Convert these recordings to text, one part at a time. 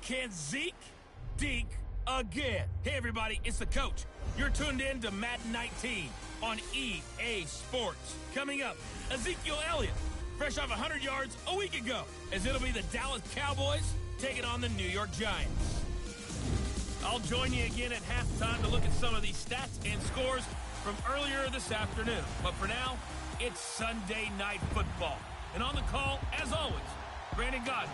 Can Zeke deke again? Hey, everybody, it's the coach. You're tuned in to Madden 19 on EA Sports. Coming up, Ezekiel Elliott, fresh off 100 yards a week ago, as it'll be the Dallas Cowboys taking on the New York Giants. I'll join you again at halftime to look at some of these stats and scores from earlier this afternoon. But for now, it's Sunday Night Football. And on the call, as always, Brandon Godner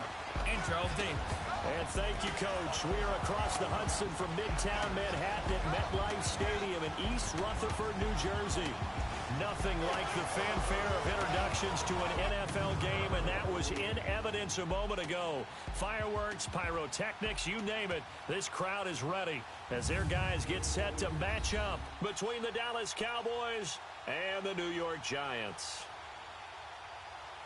and Charles Davis. And thank you, Coach. We are across the Hudson from Midtown Manhattan at MetLife Stadium in East Rutherford, New Jersey. Nothing like the fanfare of introductions to an NFL game, and that was in evidence a moment ago. Fireworks, pyrotechnics, you name it. This crowd is ready as their guys get set to match up between the Dallas Cowboys and the New York Giants.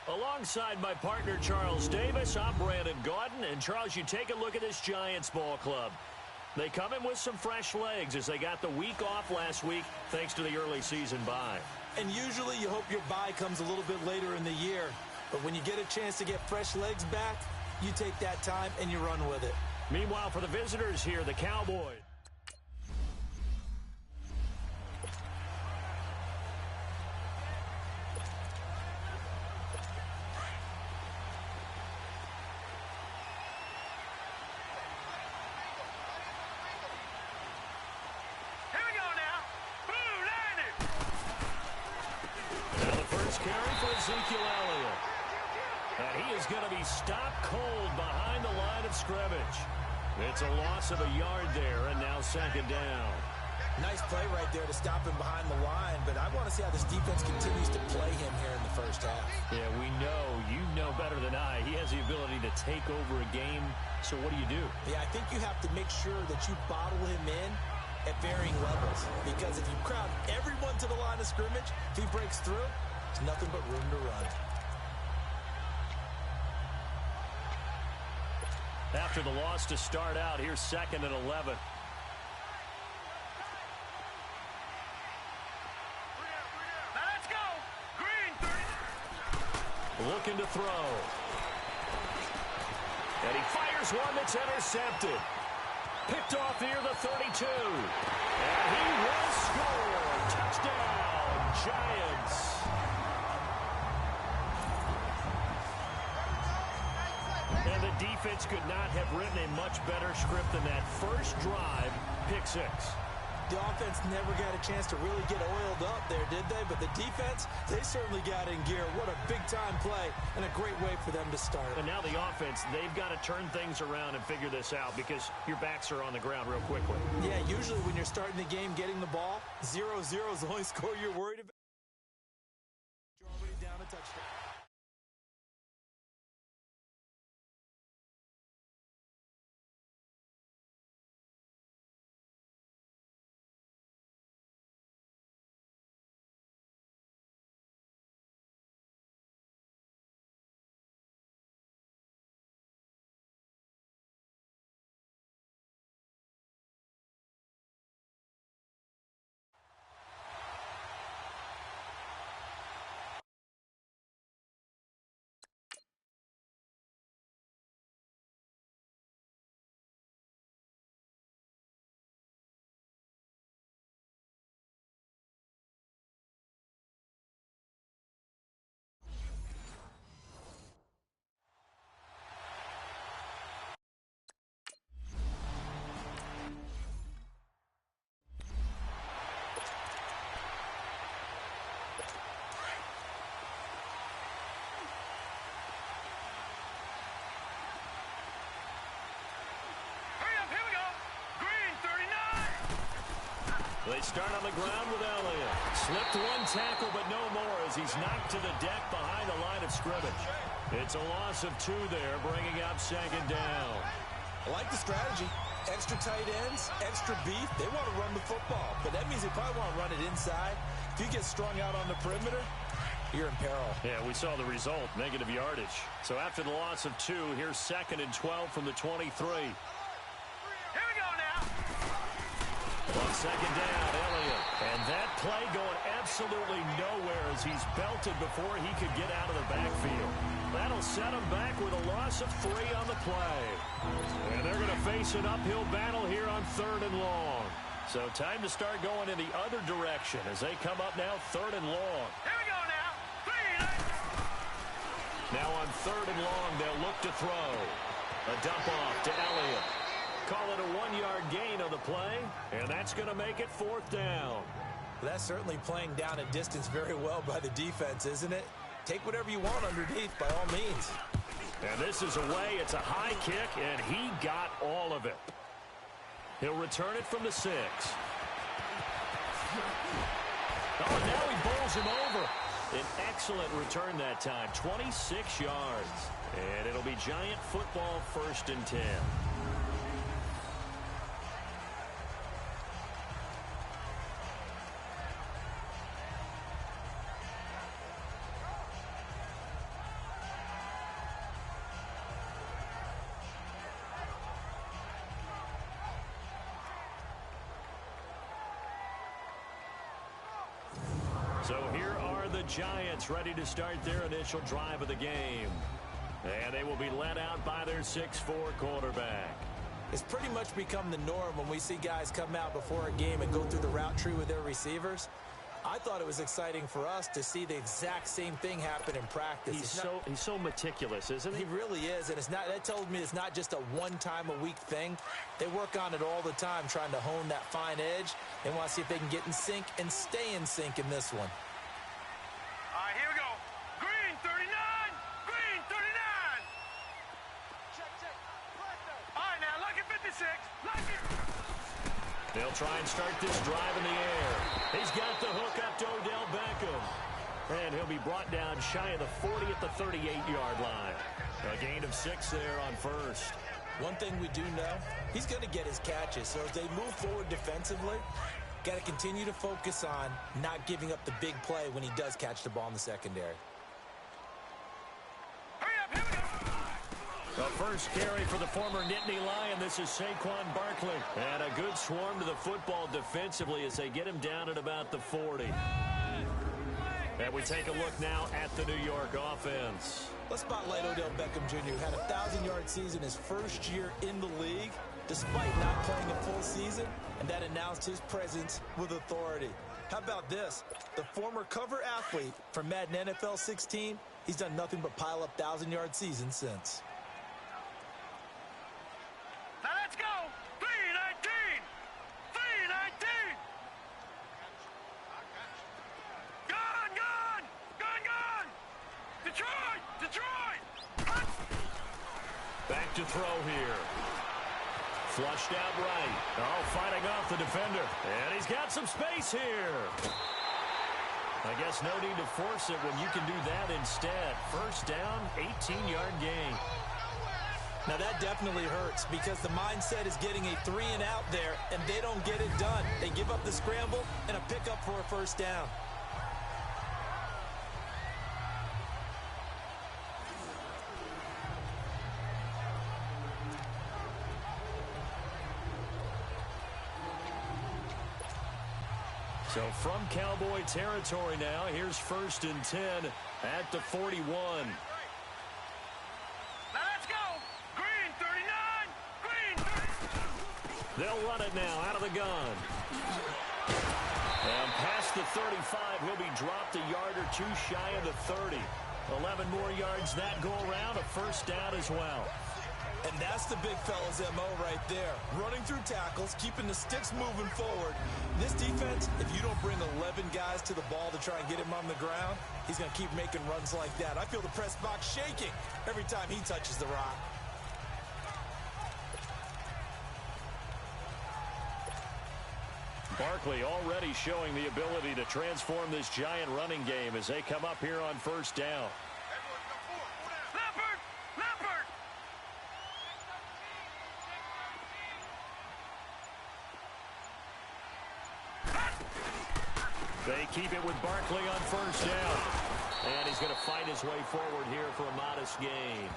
Alongside my partner, Charles Davis, I'm Brandon Gaudin. And, Charles, you take a look at this Giants ball club. They come in with some fresh legs as they got the week off last week thanks to the early season bye. And usually you hope your bye comes a little bit later in the year. But when you get a chance to get fresh legs back, you take that time and you run with it. Meanwhile, for the visitors here, the Cowboys. Ezekiel Elliott. And he is going to be stopped cold behind the line of scrimmage. It's a loss of a yard there, and now second down. Nice play right there to stop him behind the line, but I want to see how this defense continues to play him here in the first half. Yeah, we know. You know better than I. He has the ability to take over a game, so what do you do? Yeah, I think you have to make sure that you bottle him in at varying levels, because if you crowd everyone to the line of scrimmage, if he breaks through, there's nothing but room to run. After the loss to start out, here's 2nd and 11. Let's go. Green 30. Looking to throw. And he fires one that's intercepted. Picked off near the 32. And he will score. Touchdown, Giants. And the defense could not have written a much better script than that first drive, pick 6. The offense never got a chance to really get oiled up there, did they? But the defense, they certainly got in gear. What a big-time play and a great way for them to start. And now the offense, they've got to turn things around and figure this out because your backs are on the ground real quickly. Yeah, usually when you're starting the game getting the ball, 0-0 is the only score you're worried about. You're already down a touchdown. They start on the ground with Elliott. Slipped one tackle, but no more as he's knocked to the deck behind the line of scrimmage. It's a loss of 2 there, bringing up 2nd down. I like the strategy. Extra tight ends, extra beef. They want to run the football, but that means they probably want to run it inside. If you get strung out on the perimeter, you're in peril. Yeah, we saw the result, negative yardage. So after the loss of 2, here's 2nd and 12 from the 23. On 2nd down, Elliott. And that play going absolutely absolutely nowhere as he's belted before he could get out of the backfield. That'll set him back with a loss of 3 on the play. And they're going to face an uphill battle here on 3rd and long. So time to start going in the other direction as they come up now 3rd and long. Here we go now. 3 and 8. Now on 3rd and long, they'll look to throw. A dump off to Elliott. Call it a 1-yard gain on the play, and that's going to make it 4th down. That's certainly playing down a distance very well by the defense, isn't it? Take whatever you want underneath by all means. And this is away. It's a high kick, and he got all of it. He'll return it from the 6. Oh, now he bowls him over. An excellent return that time, 26 yards. And it'll be Giant football 1st and 10. So here are the Giants ready to start their initial drive of the game. And they will be led out by their 6'4" quarterback. It's pretty much become the norm when we see guys come out before a game and go through the route tree with their receivers. I thought it was exciting for us to see the exact same thing happen in practice. He's so meticulous, isn't he? He really is, and that tells me it's not just a one-time-a-week thing. They work on it all the time, trying to hone that fine edge. They want to see if they can get in sync and stay in sync in this one. All right, here we go. Green 39. Green 39. Check. All right, now, lucky 56. Lucky. They'll try and start this drive in the air. He's got the hook up to Odell Beckham. And he'll be brought down shy of the 40 at the 38-yard line. A gain of 6 there on 1st. One thing we do know, he's going to get his catches. So as they move forward defensively, got to continue to focus on not giving up the big play when he does catch the ball in the secondary. The first carry for the former Nittany Lion. This is Saquon Barkley. And a good swarm to the football defensively as they get him down at about the 40. And we take a look now at the New York offense. Let's spotlight Odell Beckham Jr., who had a 1,000-yard season his first year in the league, despite not playing a full season, and that announced his presence with authority. How about this? The former cover athlete from Madden NFL 16, he's done nothing but pile up 1,000-yard seasons since. Now let's go. 319. 319. Gone. Detroit. Back to throw here. Flushed out right. Oh, fighting off the defender. And he's got some space here. I guess no need to force it when you can do that instead. First down, 18-yard gain. Now that definitely hurts because the mindset is getting a 3-and-out there, and they don't get it done. They give up the scramble and a pickup for a first down. So from Cowboy territory now, here's 1st and 10 at the 41. They'll run it now out of the gun. And past the 35, he'll be dropped a yard or 2 shy of the 30. 11 more yards that go around, a first down as well. And that's the big fella's MO right there. Running through tackles, keeping the sticks moving forward. This defense, if you don't bring 11 guys to the ball to try and get him on the ground, he's going to keep making runs like that. I feel the press box shaking every time he touches the rock. Barkley already showing the ability to transform this Giant running game as they come up here on first down. Leopard! They keep it with Barkley on first down. And he's going to fight his way forward here for a modest gain.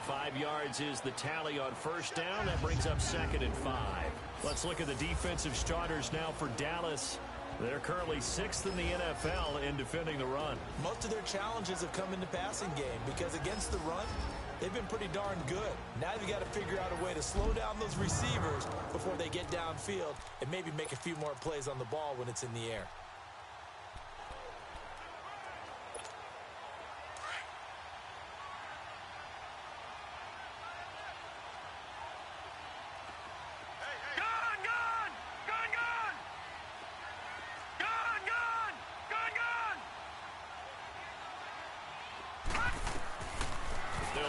5 yards is the tally on first down. That brings up 2nd and 5. Let's look at the defensive starters now for Dallas. They're currently 6th in the NFL in defending the run. Most of their challenges have come in the passing game because against the run, they've been pretty darn good. Now you've got to figure out a way to slow down those receivers before they get downfield and maybe make a few more plays on the ball when it's in the air.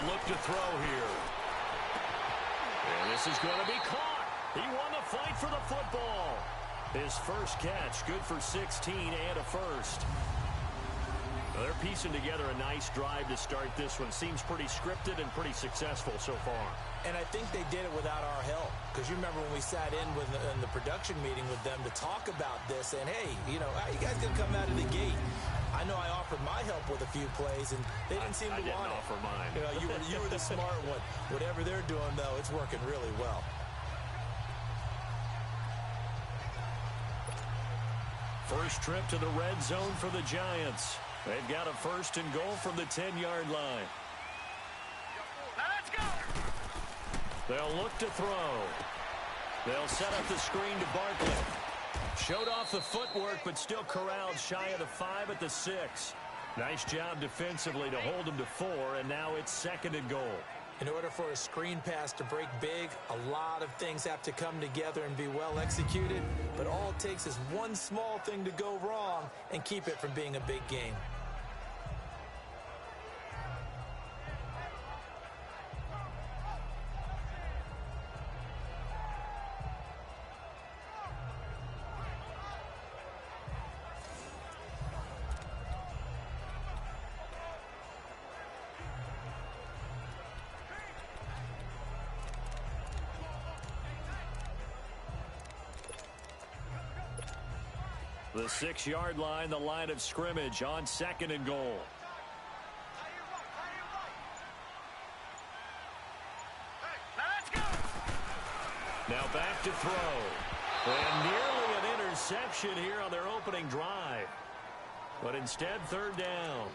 Look to throw here. And this is going to be caught. He won the fight for the football. His first catch, good for 16 and a first. Well, they're piecing together a nice drive to start this one. Seems pretty scripted and pretty successful so far. And I think they did it without our help. Because you remember when we sat in the production meeting with them to talk about this. And, hey, you know, how you guys going to come out of the gate? I know I offered my help with a few plays, and they didn't seem to want it. I didn't offer mine. You know, you were the smart one. Whatever they're doing, though, it's working really well. First trip to the red zone for the Giants. They've got a first and goal from the 10-yard line. Now let's go. They'll look to throw. They'll set up the screen to Barkley. Showed off the footwork, but still corralled shy of the 5 at the 6. Nice job defensively to hold him to 4, and now it's second and goal. In order for a screen pass to break big, a lot of things have to come together and be well executed, but all it takes is one small thing to go wrong and keep it from being a big game. The 6-yard line, the line of scrimmage on second and goal. Now let's go. Now back to throw. And nearly an interception here on their opening drive. But instead, third down.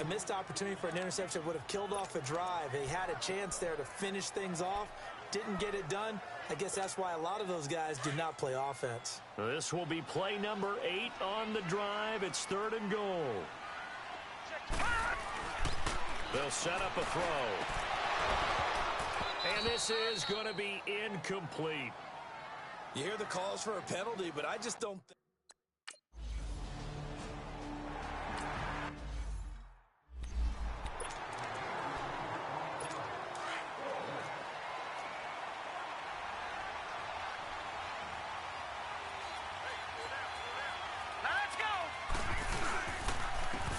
A missed opportunity for an interception would have killed off a drive. They had a chance there to finish things off. Didn't get it done. I guess that's why a lot of those guys did not play offense. This will be play number 8 on the drive. It's third and goal. They'll set up a throw. And this is going to be incomplete. You hear the calls for a penalty, but I just don't think.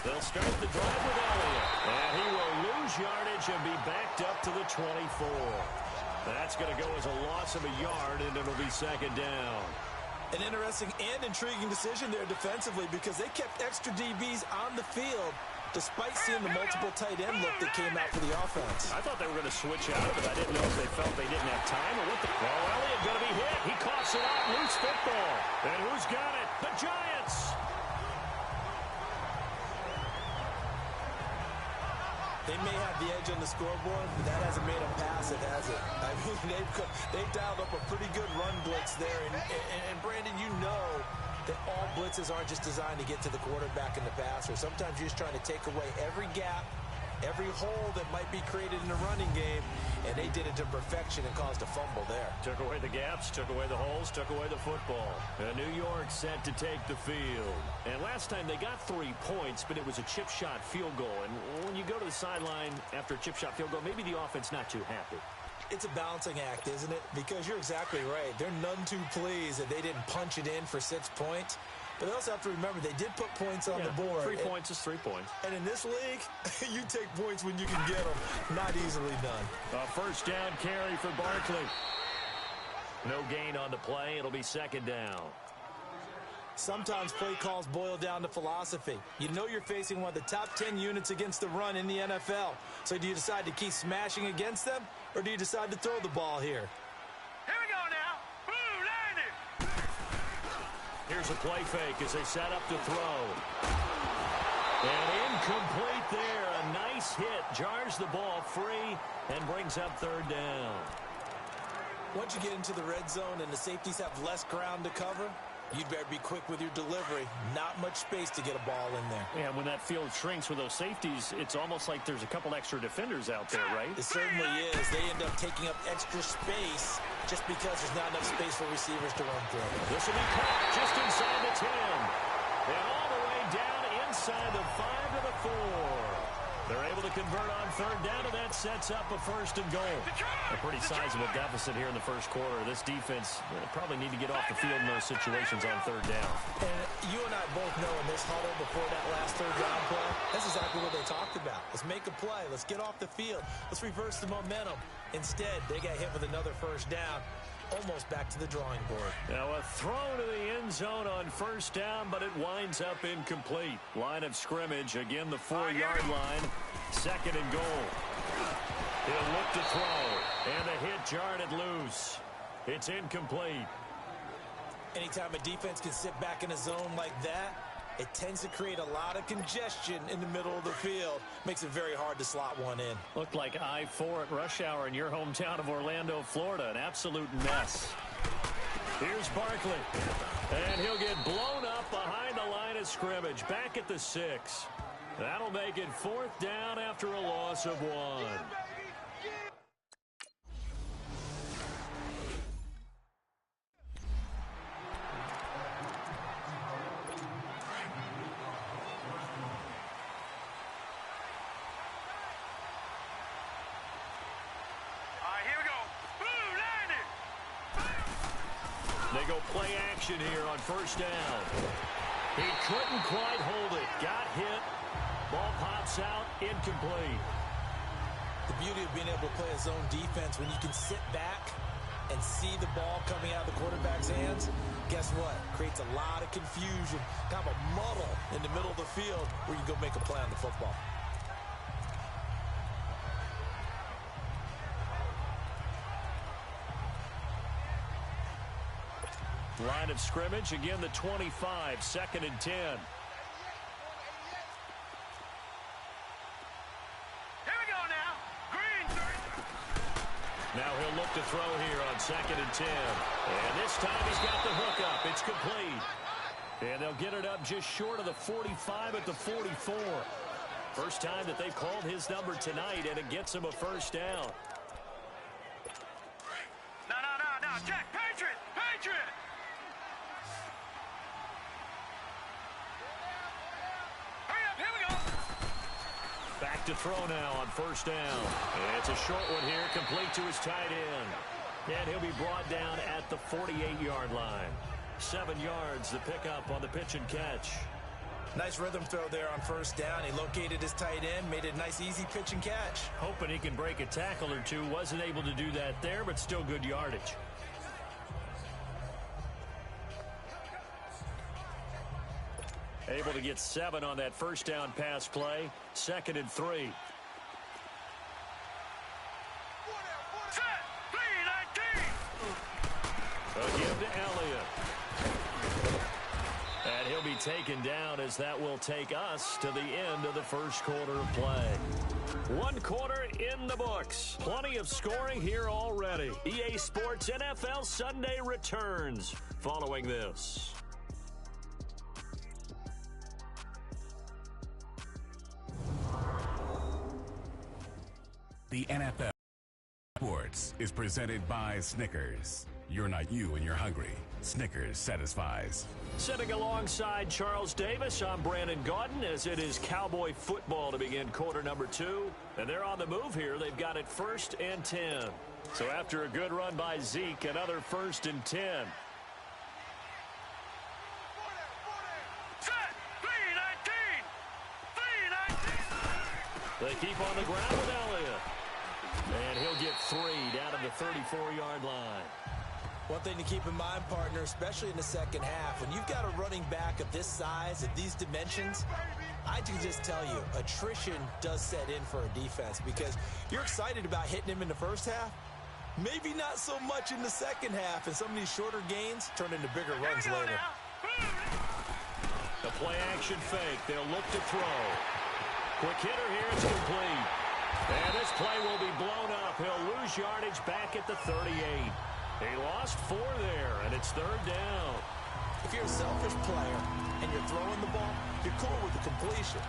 They'll start the drive with Elliott. And he will lose yardage and be backed up to the 24. That's going to go as a loss of a yard, and it'll be second down. An interesting and intriguing decision there defensively because they kept extra DBs on the field despite seeing the multiple tight end look that came out for the offense. I thought they were going to switch out, but I didn't know if they felt they didn't have time or what. Well, Elliott going to be hit. He coughs it out. Loose football. And who's got it? The Giants. They may have the edge on the scoreboard, but that hasn't made them pass it, has it? I mean, they've dialed up a pretty good run blitz there. And Brandon, you know that all blitzes aren't just designed to get to the quarterback and the passer. Sometimes you're just trying to take away every gap, every hole that might be created in the running game, and they did it to perfection and caused a fumble there. Took away the gaps, took away the holes, took away the football. And New York set to take the field. And last time they got 3 points, but it was a chip shot field goal. And when you go to the sideline after a chip shot field goal, maybe the offense not too happy. It's a balancing act, isn't it? Because you're exactly right. They're none too pleased that they didn't punch it in for 6 points. But they also have to remember they did put points on the board. 3 points is 3 points. And in this league, you take points when you can get them. Not easily done. A first down carry for Barkley. No gain on the play. It'll be second down. Sometimes play calls boil down to philosophy. You know you're facing one of the top 10 units against the run in the NFL. So do you decide to keep smashing against them, or do you decide to throw the ball here? Here we go now. Blue landed. Here's a play fake as they set up to throw. And incomplete there. A nice hit. Jars the ball free and brings up third down. Once you get into the red zone and the safeties have less ground to cover, you'd better be quick with your delivery. Not much space to get a ball in there. Yeah, when that field shrinks with those safeties, it's almost like there's a couple extra defenders out there, right? It certainly is. They end up taking up extra space just because there's not enough space for receivers to run through. This will be caught just inside the 10. And all the way down inside the 5 to the 4. They're able to convert on third down, and that sets up a first and goal. A pretty sizable deficit here in the first quarter. This defense probably need to get off the field in those situations on third down. And you and I both know in this huddle before that last third down play, that's exactly what they talked about. Let's make a play. Let's get off the field. Let's reverse the momentum. Instead, they got hit with another first down. Almost back to the drawing board. Now a throw to the end zone on first down, but it winds up incomplete. Line of scrimmage, again the 4-yard line. Second and goal. He'll look to throw, and the hit jarred it loose. It's incomplete. Anytime a defense can sit back in a zone like that, it tends to create a lot of congestion in the middle of the field. Makes it very hard to slot one in. Looked like I-4 at rush hour in your hometown of Orlando, Florida. An absolute mess. Here's Barkley. And he'll get blown up behind the line of scrimmage. Back at the 6. That'll make it fourth down after a loss of 1. They go play action here on first down. He couldn't quite hold it. Got hit. Ball pops out. Incomplete. The beauty of being able to play a zone defense when you can sit back and see the ball coming out of the quarterback's hands, guess what? Creates a lot of confusion, kind of a muddle in the middle of the field where you can go make a play on the football. Line of scrimmage, again the 25, second and 10. Here we go now. Green. Now he'll look to throw here on second and 10. And this time he's got the hook up. It's complete. And they'll get it up just short of the 45 at the 44. First time that they've called his number tonight, and it gets him a first down. No. Check. Patriot. Here we go. Back to throw now on first down. And it's a short one here, complete to his tight end. And he'll be brought down at the 48-yard line. 7 yards the pickup on the pitch and catch. Nice rhythm throw there on first down. He located his tight end, made it a nice easy pitch and catch. Hoping he can break a tackle or two. Wasn't able to do that there, but still good yardage. Able to get 7 on that first down pass play. Second and 3. Set. 3-19. A give to Elliott. And he'll be taken down as that will take us to the end of the first quarter of play. 1 quarter in the books. Plenty of scoring here already. EA Sports NFL Sunday returns following this. The NFL Sports is presented by Snickers. You're not you when you're hungry. Snickers satisfies. Sitting alongside Charles Davis, I'm Brandon Gaudin as it is Cowboy football to begin quarter number 2. And they're on the move here. They've got it 1st and 10. So after a good run by Zeke, another 1st and 10. Set. 3-19. They keep on the ground with Elliott. And he'll get 3 down to the 34-yard line. One thing to keep in mind, partner, especially in the second half, when you've got a running back of this size, of these dimensions, I can just tell you, attrition does set in for a defense because you're excited about hitting him in the first half, maybe not so much in the second half, and some of these shorter gains turn into bigger runs later. The play-action fake. They'll look to throw. Quick hitter here. It's complete. And this play will be blown up. He'll lose yardage back at the 38. He lost 4 there, and it's third down. If you're a selfish player and you're throwing the ball, you're cool with the completion.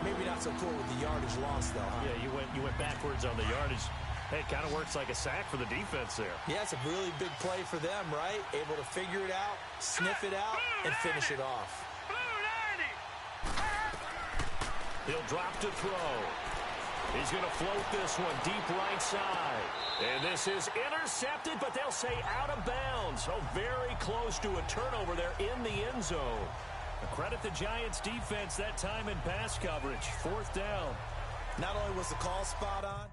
Maybe not so cool with the yardage loss, though, huh? Yeah, you went backwards on the yardage. Hey, it kind of works like a sack for the defense there. Yeah, it's a really big play for them, right? Able to figure it out, sniff it out, and finish it off. He'll drop to throw. He's going to float this one deep right side. And this is intercepted, but they'll say out of bounds. So very close to a turnover there in the end zone. Credit the Giants defense that time in pass coverage. Fourth down. Not only was the call spot on,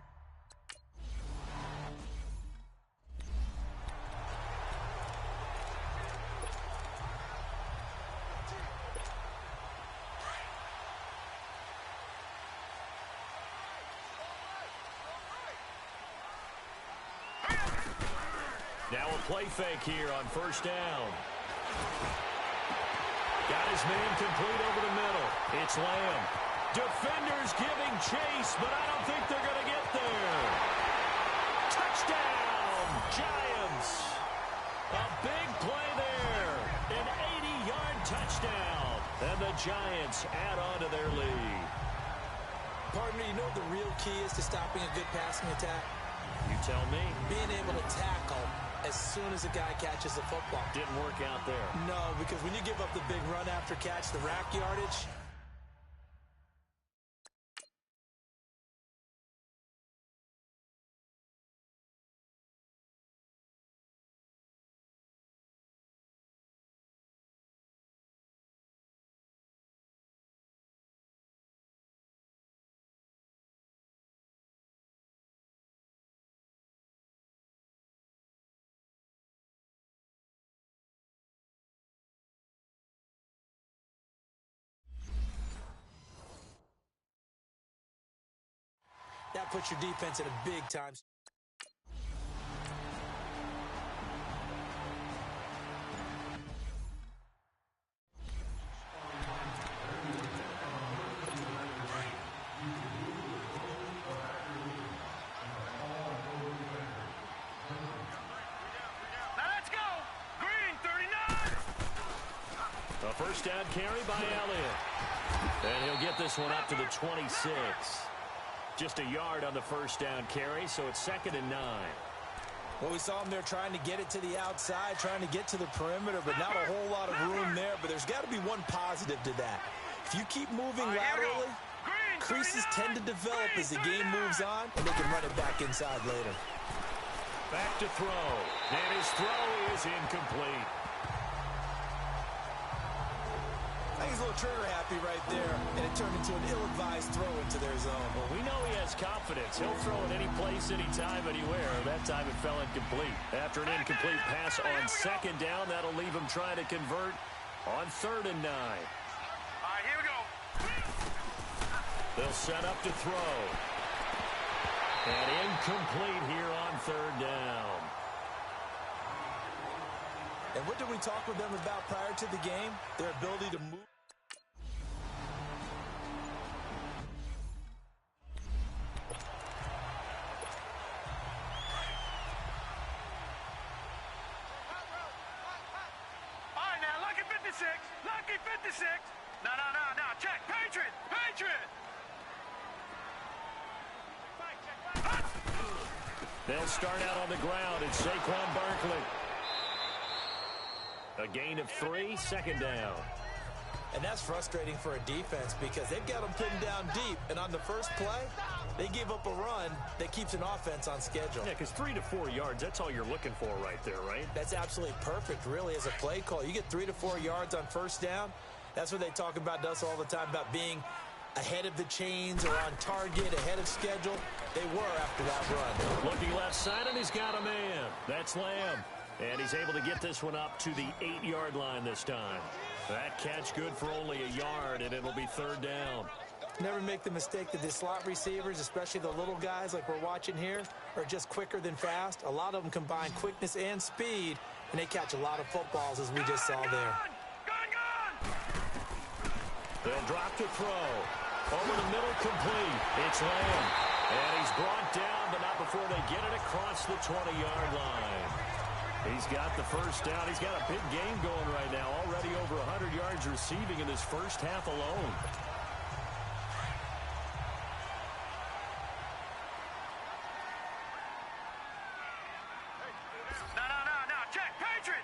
now a play fake here on first down. Got his man complete over the middle. It's Lamb. Defenders giving chase, but I don't think they're going to get there. Touchdown, Giants. A big play there. An 80-yard touchdown. And the Giants add on to their lead. partner, you know what the real key is to stopping a good passing attack? You tell me. Being able to tackle as soon as a guy catches the football. Didn't work out there. No, because when you give up the big run after catch, the rack yardage, that puts your defense in a big time. Let's go. Green, 39. A first down carry by Elliott. And he'll get this one up to the 26. Just a yard on the first down carry, so it's 2nd and 9. Well, we saw him there trying to get it to the outside, trying to get to the perimeter, but not a whole lot of room there. But there's got to be one positive to that. If you keep moving laterally, creases tend to develop as the game moves on, and they can run it back inside later. Back to throw. And his throw is incomplete. I think he's a little trigger happy right there, and it turned into an ill-advised throw into their zone. Well, we know he has confidence. He'll throw it any place, anytime, anywhere. That time it fell incomplete. After an incomplete pass on 2nd down, that'll leave him trying to convert on 3rd and 9. All right, here we go. They'll set up to throw. And incomplete here on 3rd down. And what did we talk with them about prior to the game? Their ability to move. All right, now, lucky 56. Lucky 56. No, check. Patriot. They'll start out on the ground. It's Saquon Barkley. A gain of 3, 2nd down. And that's frustrating for a defense because they've got them pinned down deep. And on the first play, they gave up a run that keeps an offense on schedule. Yeah, because 3 to 4 yards, that's all you're looking for right there, right? That's absolutely perfect, really, as a play call. You get 3 to 4 yards on first down. That's what they talk about us all the time, about being ahead of the chains or on target, ahead of schedule. They were after that run. Looking left side, and he's got a man. That's Lamb. And he's able to get this one up to the 8-yard line this time. That catch good for only a yard, and it'll be 3rd down. Never make the mistake that the slot receivers, especially the little guys like we're watching here, are just quicker than fast. A lot of them combine quickness and speed, and they catch a lot of footballs, as we just saw there. Gun! They'll drop to throw. Over the middle, complete. It's Lamb. And he's brought down, but not before they get it across the 20-yard line. He's got the first down. He's got a big game going right now. Already over 100 yards receiving in this first half alone. No. Check. Patriot.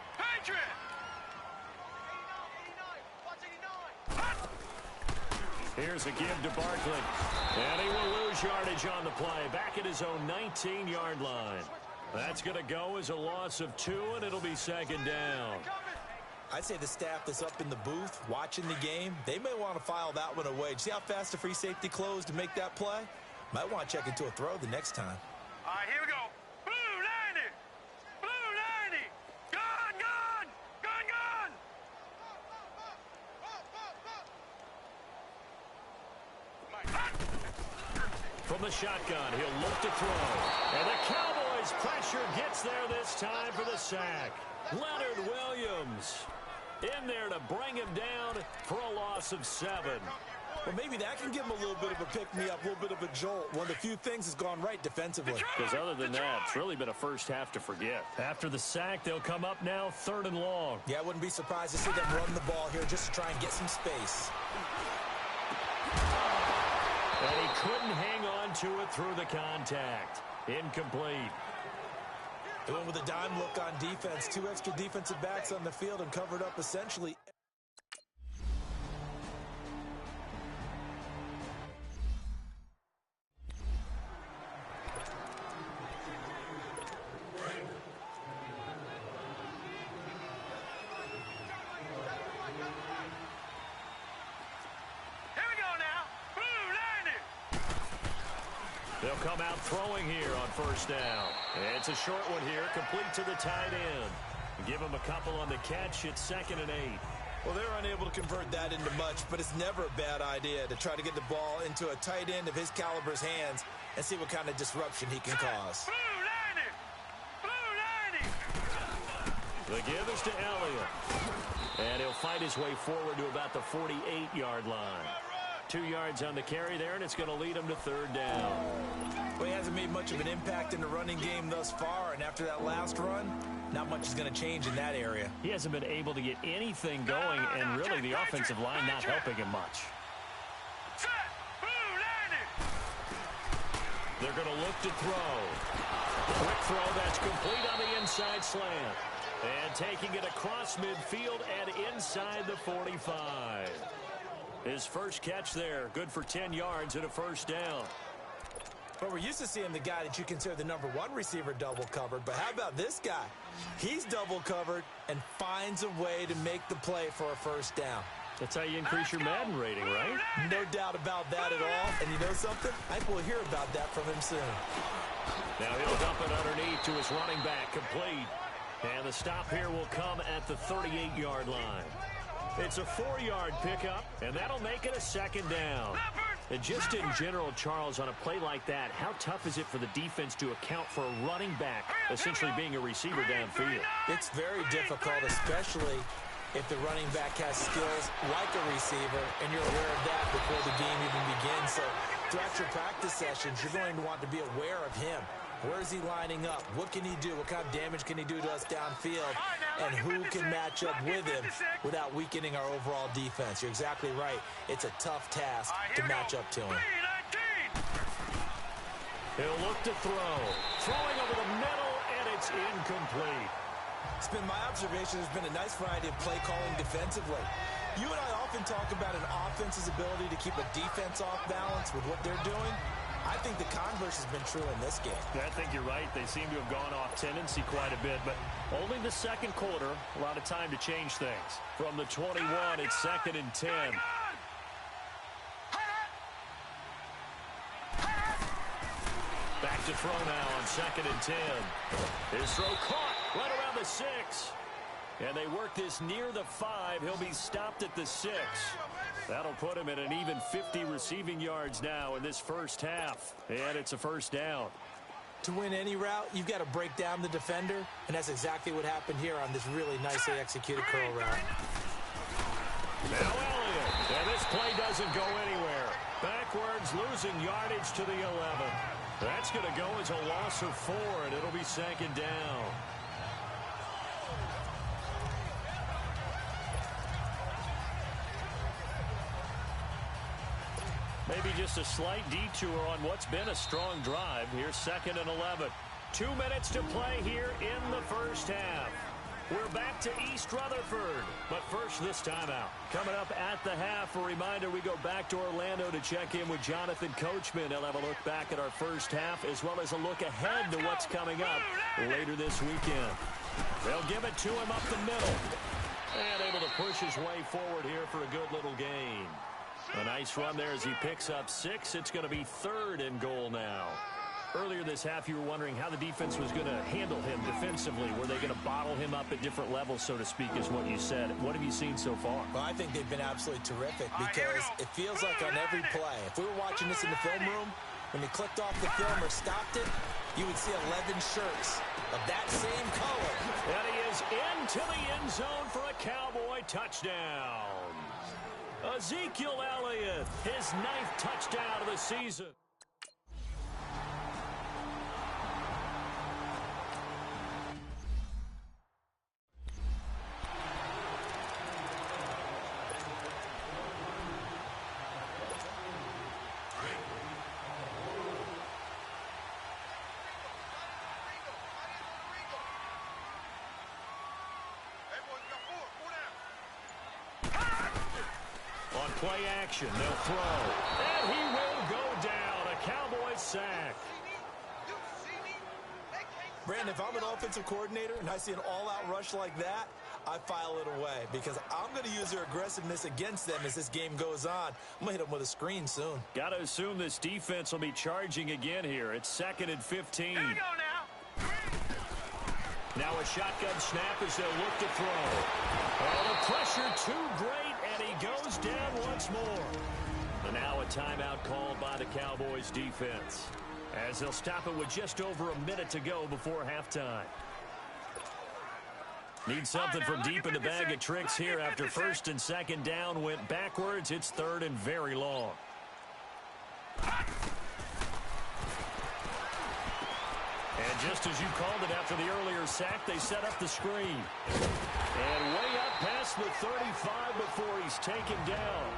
Here's a give to Barkley. And he will lose yardage on the play. Back at his own 19-yard line. That's going to go as a loss of 2, and it'll be second down. I'd say the staff that's up in the booth watching the game, they may want to file that one away. See how fast the free safety closed to make that play? Might want to check into a throw the next time. All right, here we go. Blue 90. Blue 90. Gun. From the shotgun, he'll look to throw. And the Cowboys' pressure gets there this time for the sack. Leonard Williams in there to bring him down for a loss of 7. Well, maybe that can give him a little bit of a pick-me-up, a little bit of a jolt. One of the few things that's gone right defensively. Because other than that, it's really been a first half to forget. After the sack, they'll come up now 3rd and long. Yeah, I wouldn't be surprised to see them run the ball here just to try and get some space. And he couldn't hang on to it through the contact. Incomplete. They went with a dime look on defense. 2 extra defensive backs on the field and covered up essentially. They'll come out throwing here on first down. It's a short one here, complete to the tight end. Give him a couple on the catch. It's 2nd and 8. Well, they're unable to convert that into much, but it's never a bad idea to try to get the ball into a tight end of his caliber's hands and see what kind of disruption he can cause. The give is to Elliott. And he'll fight his way forward to about the 48-yard line. 2 yards on the carry there, and it's going to lead him to 3rd down. Well, he hasn't made much of an impact in the running game thus far, and after that last run, not much is going to change in that area. He hasn't been able to get anything going, and really the offensive line not helping him much. They're going to look to throw. Quick throw that's complete on the inside slant. And taking it across midfield and inside the 45. His first catch there, good for 10 yards and a first down. Well, we're used to seeing the guy that you consider the #1 receiver double covered, but how about this guy? He's double covered and finds a way to make the play for a first down. That's how you increase your Madden rating, right? No doubt about that at all. And you know something? I think we'll hear about that from him soon. Now he'll dump it underneath to his running back, complete. And the stop here will come at the 38-yard line. It's a 4-yard pickup, and that'll make it a 2nd down. And just in general, Charles, on a play like that, how tough is it for the defense to account for a running back essentially being a receiver downfield? It's very difficult, especially if the running back has skills like a receiver, and you're aware of that before the game even begins. So throughout your practice sessions, you're going to want to be aware of him. Where is he lining up? What can he do? What kind of damage can he do to us downfield? And who can match up with him without weakening our overall defense? You're exactly right. It's a tough task to match up to him. He'll look to throw. Throwing over the middle, and it's incomplete. It's been my observation there's been a nice variety of play calling defensively. You and I often talk about an offense's ability to keep a defense off balance with what they're doing. I think the converse has been true in this game. I think you're right. They seem to have gone off tendency quite a bit, but only the 2nd quarter, a lot of time to change things. From the 21, it's 2nd and 10. Back to throw now on 2nd and 10. His throw caught right around the 6. And they work this near the 5. He'll be stopped at the 6. That'll put him at an even 50 receiving yards now in this first half. And it's a first down. To win any route, you've got to break down the defender, and that's exactly what happened here on this really nicely executed curl route. Now Elliott. And this play doesn't go anywhere. Backwards, losing yardage to the 11. That's going to go as a loss of 4, and it'll be second down. Maybe just a slight detour on what's been a strong drive. Here's second and 11. 2 minutes to play here in the first half. We're back to East Rutherford, but first this timeout. Coming up at the half, a reminder we go back to Orlando to check in with Jonathan Coachman. He'll have a look back at our first half as well as a look ahead to what's coming up later this weekend. They'll give it to him up the middle. And able to push his way forward here for a good little gain. A nice run there as he picks up 6. It's going to be 3rd and goal now. Earlier this half, you were wondering how the defense was going to handle him defensively. Were they going to bottle him up at different levels, so to speak, is what you said. What have you seen so far? Well, I think they've been absolutely terrific because it feels like on every play, if we were watching this in the film room, when you clicked off the film or stopped it, you would see 11 shirts of that same color. And he is into the end zone for a Cowboy touchdown. Ezekiel Elliott, his 9th touchdown of the season. Play action, they'll throw. And he will go down. A Cowboy sack. Brandon, if I'm an offensive coordinator and I see an all-out rush like that, I file it away because I'm going to use their aggressiveness against them as this game goes on. I'm going to hit them with a screen soon. Got to assume this defense will be charging again here. It's 2nd and 15. Here we go now. Now a shotgun snap as they'll look to throw. Oh, the pressure too great, and he goes down once more. And now a timeout called by the Cowboys defense as they'll stop it with just over a minute to go before halftime. Need something from deep in the bag of tricks here after 1st and 2nd down went backwards. It's 3rd and very long. And just as you called it after the earlier sack, they set up the screen. And way up past the 35 before he's taken down.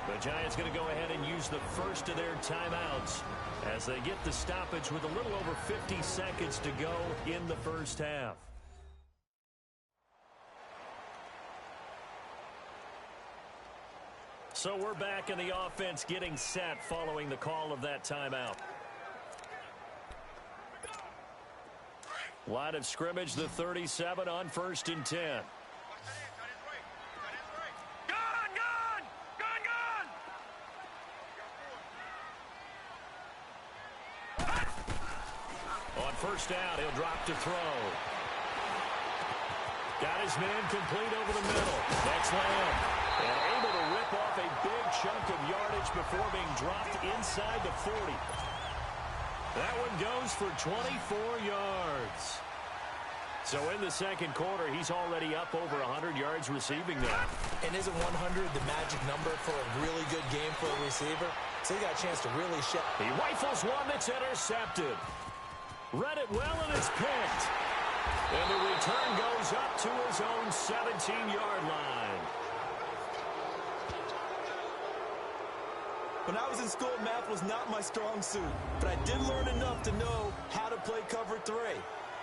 The Giants going to go ahead and use the first of their timeouts as they get the stoppage with a little over 50 seconds to go in the first half. So we're back in the offense getting set following the call of that timeout. Line of scrimmage, the 37 on 1st and 10. On 1st down, he'll drop to throw. Got his man complete over the middle. Next Lamb. And able to rip off a big chunk of yardage before being dropped inside the 40. That one goes for 24 yards. So in the second quarter, he's already up over 100 yards receiving now. And isn't 100 the magic number for a really good game for a receiver? So he got a chance to really show. He rifles one that's intercepted. Read it well, and it's picked. And the return goes up to his own 17-yard line. When I was in school, math was not my strong suit, but I did learn enough to know how to play cover 3.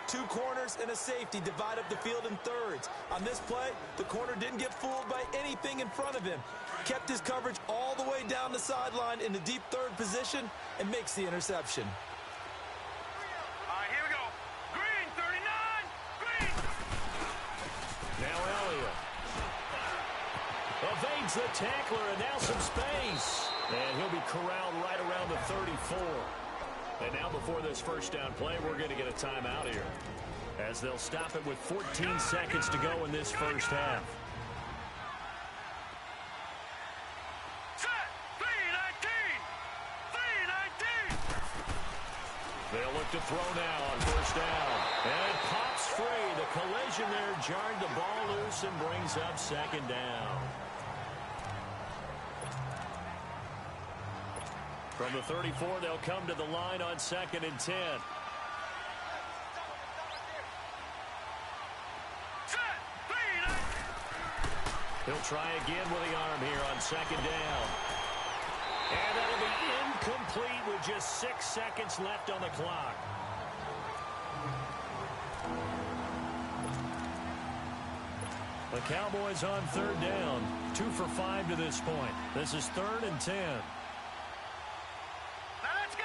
2 corners and a safety divide up the field in thirds. On this play, the corner didn't get fooled by anything in front of him. Kept his coverage all the way down the sideline in the deep 3rd position and makes the interception. All right, here we go. Green, 39, green. Now Elliott evades the tackler, and now some space. And he'll be corralled right around the 34. And now before this first down play, we're going to get a timeout here as they'll stop it with 14 seconds to go in this first half. Set, 319, 319. They'll look to throw now on 1st down. And it pops free. The collision there jarred the ball loose and brings up 2nd down. From the 34, they'll come to the line on 2nd and 10. He'll try again with the arm here on 2nd down. And that'll be incomplete with just 6 seconds left on the clock. The Cowboys on 3rd down. 2 for 5 to this point. This is 3rd and 10. Now let's go.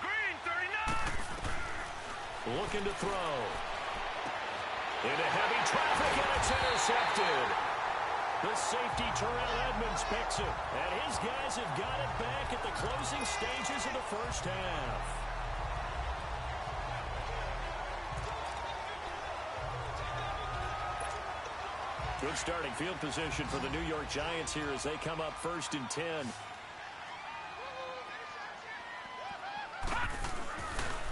Green, 39. Looking to throw. Into heavy traffic, and it's intercepted. The safety, Terrell Edmonds, picks it. And his guys have got it back at the closing stages of the first half. Good starting field position for the New York Giants here as they come up 1st and 10.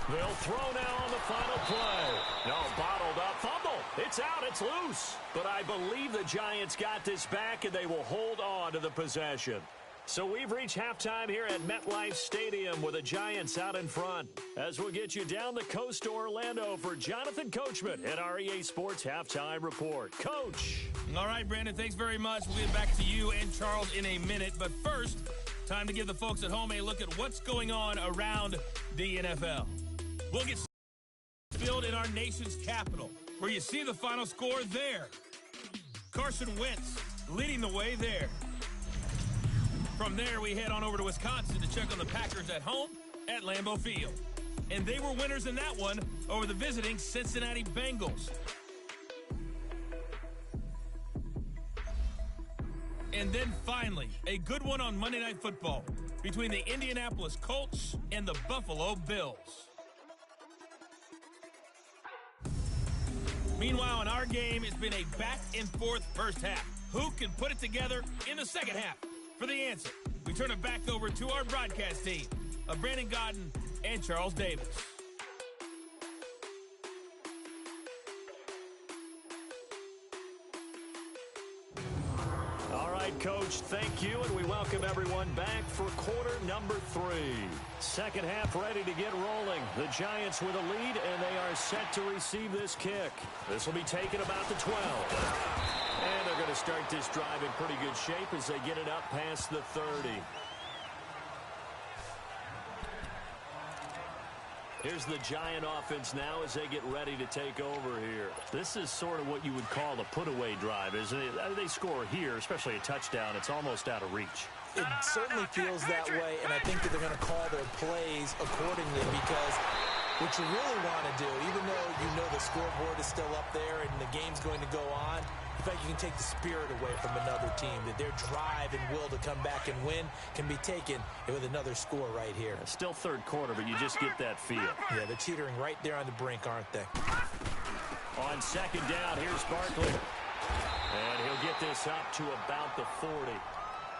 They'll throw now on the final play. No, bottled up. Fumble. It's out. It's loose. But I believe the Giants got this back, and they will hold on to the possession. So we've reached halftime here at MetLife Stadium with the Giants out in front. As we'll get you down the coast to Orlando for Jonathan Coachman at our EA Sports Halftime Report. Coach. All right, Brandon, thanks very much. We'll get back to you and Charles in a minute. But first, time to give the folks at home a look at what's going on around the NFL. We'll get field in our nation's capital, where you see the final score there. Carson Wentz leading the way there. From there, we head on over to Wisconsin to check on the Packers at home at Lambeau Field. And they were winners in that one over the visiting Cincinnati Bengals. And then finally, a good one on Monday Night Football between the Indianapolis Colts and the Buffalo Bills. Meanwhile, in our game, it's been a back-and-forth first half. Who can put it together in the second half? For the answer, we turn it back over to our broadcast team of Brandon Godden and Charles Davis. All right, Coach, thank you, and we welcome everyone back for quarter number 3. Second half ready to get rolling. The Giants with a lead, and they are set to receive this kick. This will be taken about the 12. And they're going to start this drive in pretty good shape as they get it up past the 30. Here's the Giant offense now as they get ready to take over here. This is sort of what you would call a put-away drive, isn't it? They score here, especially a touchdown. It's almost out of reach. It certainly feels that way, and I think that they're going to call their plays accordingly because what you really want to do, even though you know the scoreboard is still up there and the game's going to go on, in fact, you can take the spirit away from another team, that their drive and will to come back and win can be taken with another score right here. It's still third quarter, but you just get that feel. Yeah, they're teetering right there on the brink, aren't they? On second down, here's Barkley. And he'll get this up to about the 40.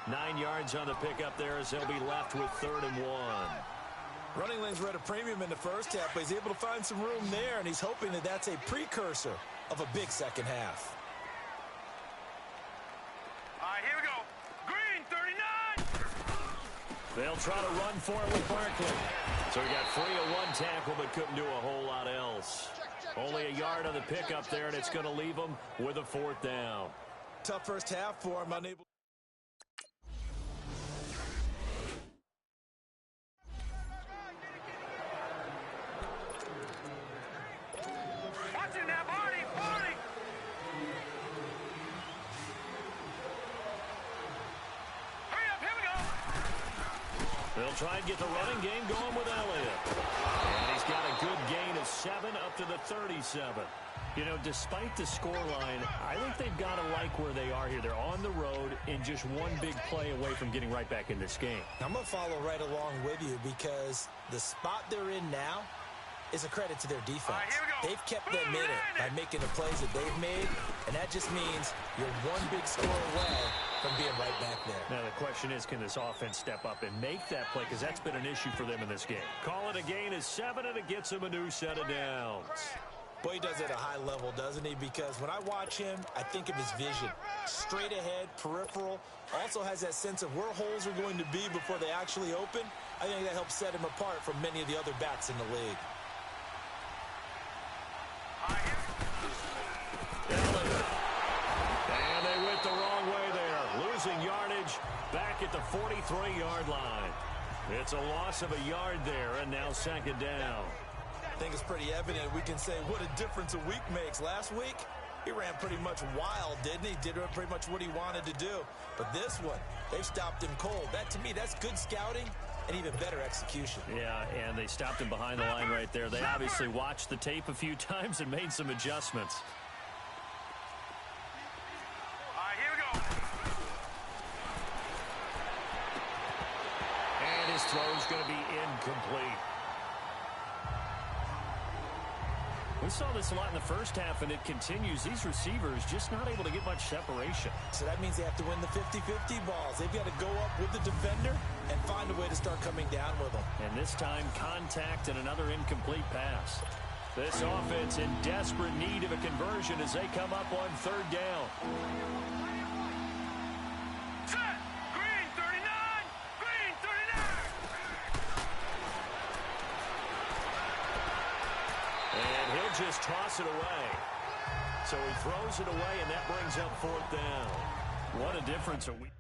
9 yards on the pickup there as they'll be left with 3rd and 1. Running lanes were at a premium in the first half, but he's able to find some room there, and he's hoping that that's a precursor of a big second half. All right, here we go. Green, 39. They'll try to run for it with Barkley. So he got free of one tackle, but couldn't do a whole lot else. Only a yard on the pickup there, and it's going to leave him with a 4th down. Tough first half for him, unable. Watch it now, Barney, Barney. Hurry up, here we go. They'll try and get the running game going with Elliott. And he's got a good gain of 7 up to the 37. You know, despite the scoreline, I think they've got to like where they are here. They're on the road and just one big play away from getting right back in this game. I'm going to follow right along with you because the spot they're in now is a credit to their defense. All right, here we go. They've kept them in it by making the plays that they've made, and that just means you're one big score away from being right back there. Now, the question is, can this offense step up and make that play? Because that's been an issue for them in this game. Call it a gain of 7, and it gets them a new set of downs. Boy, he does it at a high level, doesn't he? Because when I watch him, I think of his vision. Straight ahead, peripheral, also has that sense of where holes are going to be before they actually open. I think that helps set him apart from many of the other backs in the league. And they went the wrong way there. Losing yardage back at the 43-yard line. It's a loss of a yard there, and now second down. I think it's pretty evident. We can say what a difference a week makes. Last week, he ran pretty much wild, didn't he? Did pretty much what he wanted to do. But this one, they stopped him cold. That, to me, that's good scouting and even better execution. Yeah, and they stopped him behind the line right there. They obviously watched the tape a few times and made some adjustments. All right, here we go. And his throw's going to be incomplete. We saw this a lot in the first half, and it continues. These receivers just not able to get much separation. So that means they have to win the 50-50 balls. They've got to go up with the defender and find a way to start coming down with them. And this time, contact and another incomplete pass. This offense in desperate need of a conversion as they come up on third down. Set. Green 39. Green 39. And he'll just toss it away. So he throws it away, and that brings up fourth down. What a difference a week.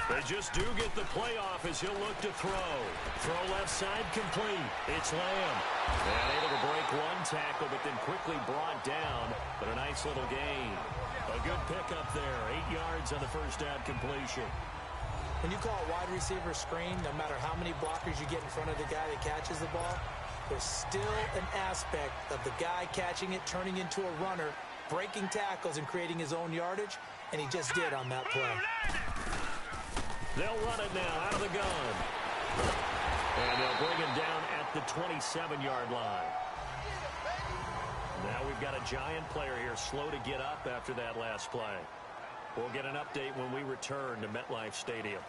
They just do get the playoff as he'll look to throw. Throw left side complete. It's Lamb. And able to break one tackle, but then quickly brought down. But a nice little gain. A good pickup there. 8 yards on the first down completion. When you call a wide receiver screen, no matter how many blockers you get in front of the guy that catches the ball, there's still an aspect of the guy catching it, turning into a runner, breaking tackles and creating his own yardage, and he just did on that play. They'll run it now out of the gun. And they'll bring him down at the 27-yard line. Now we've got a giant player here slow to get up after that last play. We'll get an update when we return to MetLife Stadium.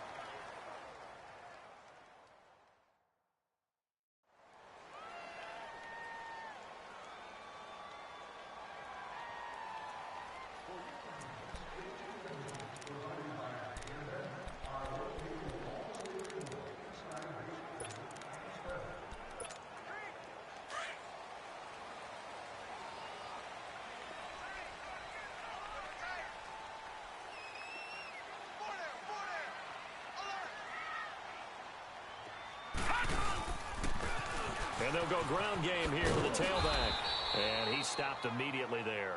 And they'll go ground game here with the tailback. And he stopped immediately there.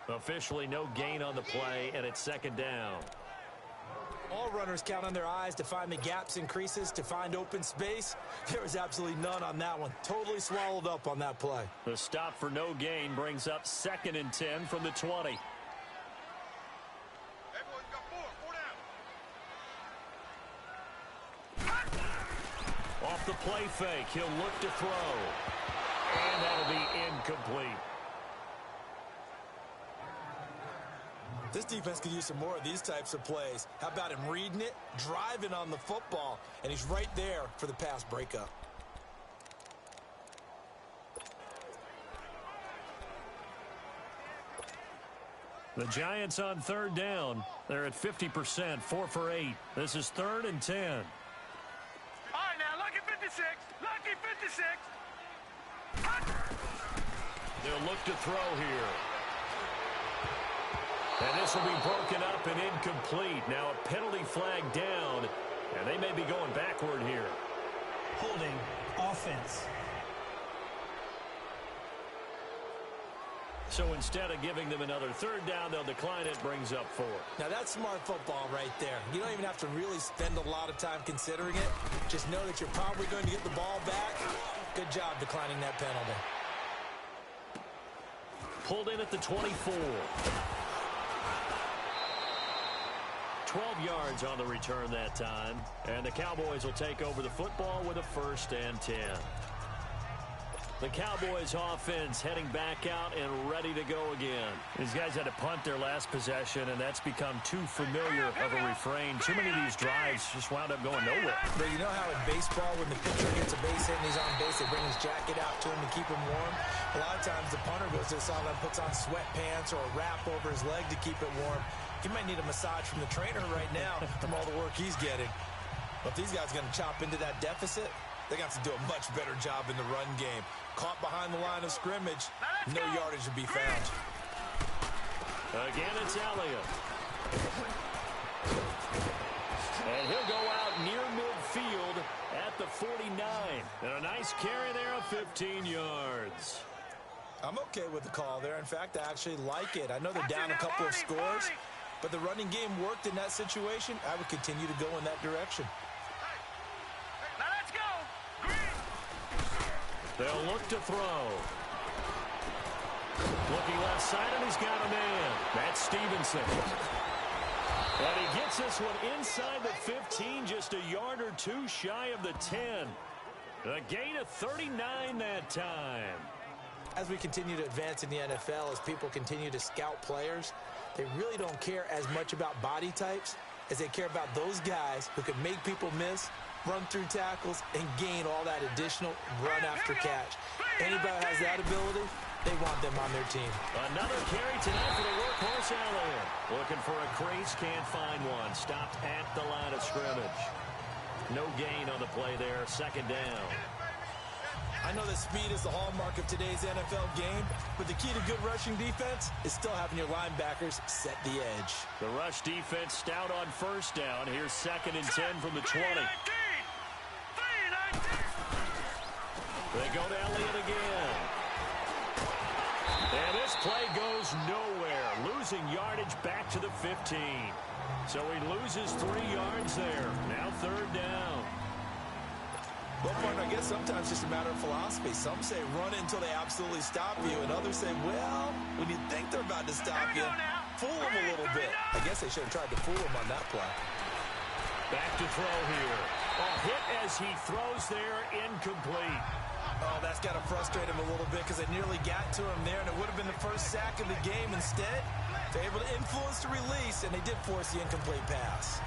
Officially no gain on the play, and it's second down. All runners count on their eyes to find the gaps and creases, to find open space. There was absolutely none on that one. Totally swallowed up on that play. The stop for no gain brings up 2nd and 10 from the 20. Everyone's got four down. Off the play fake, he'll look to throw. And that'll be incomplete. This defense could use some more of these types of plays. How about him reading it, driving on the football, and he's right there for the pass breakup. The Giants on third down. They're at 50%, 4 for 8. This is 3rd and 10. All right, now, lucky 56. Lucky 56. They'll look to throw here. And this will be broken up and incomplete. Now a penalty flag down, and they may be going backward here. Holding offense. So instead of giving them another third down, they'll decline it, brings up 4. Now that's smart football right there. You don't even have to really spend a lot of time considering it. Just know that you're probably going to get the ball back. Good job declining that penalty. Pulled in at the 24. 12 yards on the return that time. And the Cowboys will take over the football with a 1st and 10. The Cowboys offense heading back out and ready to go again. These guys had to punt their last possession, and that's become too familiar of a refrain. Too many of these drives just wound up going nowhere. But you know how in baseball, when the pitcher gets a base hit and he's on base, they bring his jacket out to him to keep him warm? A lot of times the punter goes to the sideline, puts on sweatpants or a wrap over his leg to keep it warm. He might need a massage from the trainer right now from all the work he's getting. But if these guys are going to chop into that deficit, they got to do a much better job in the run game. Caught behind the line of scrimmage, no yardage to be found. Again, it's Elliott. And he'll go out near midfield at the 49. And a nice carry there of 15 yards. I'm okay with the call there. In fact, I actually like it. I know they're down a couple of scores, but the running game worked in that situation. I would continue to go in that direction. Now let's go. Green. They'll look to throw. Looking left side, and he's got a man. That's Stevenson. And he gets this one inside the 15, just a yard or two shy of the 10. A gain of 39 that time. As we continue to advance in the NFL, as people continue to scout players, they really don't care as much about body types as they care about those guys who can make people miss, run through tackles, and gain all that additional run after catch. Anybody who has that ability, they want them on their team. Another carry tonight for the workhorse Elliott. Looking for a crease, can't find one. Stopped at the line of scrimmage. No gain on the play there, 2nd down. I know that speed is the hallmark of today's NFL game, but the key to good rushing defense is still having your linebackers set the edge. The rush defense stout on 1st down. Here's 2nd and 10 from the 20. They go to Elliott again. And this play goes nowhere, losing yardage back to the 15. So he loses 3 yards there. Now 3rd down. Well, partner, I guess sometimes it's just a matter of philosophy. Some say run it until they absolutely stop you, and others say, well, when you think they're about to stop you, fool them a little bit. I guess they should have tried to fool them on that play. Back to throw here. A hit as he throws there, incomplete. Oh, that's got to frustrate him a little bit because they nearly got to him there, and it would have been the first sack of the game. Instead, they're able to influence the release, and they did force the incomplete pass.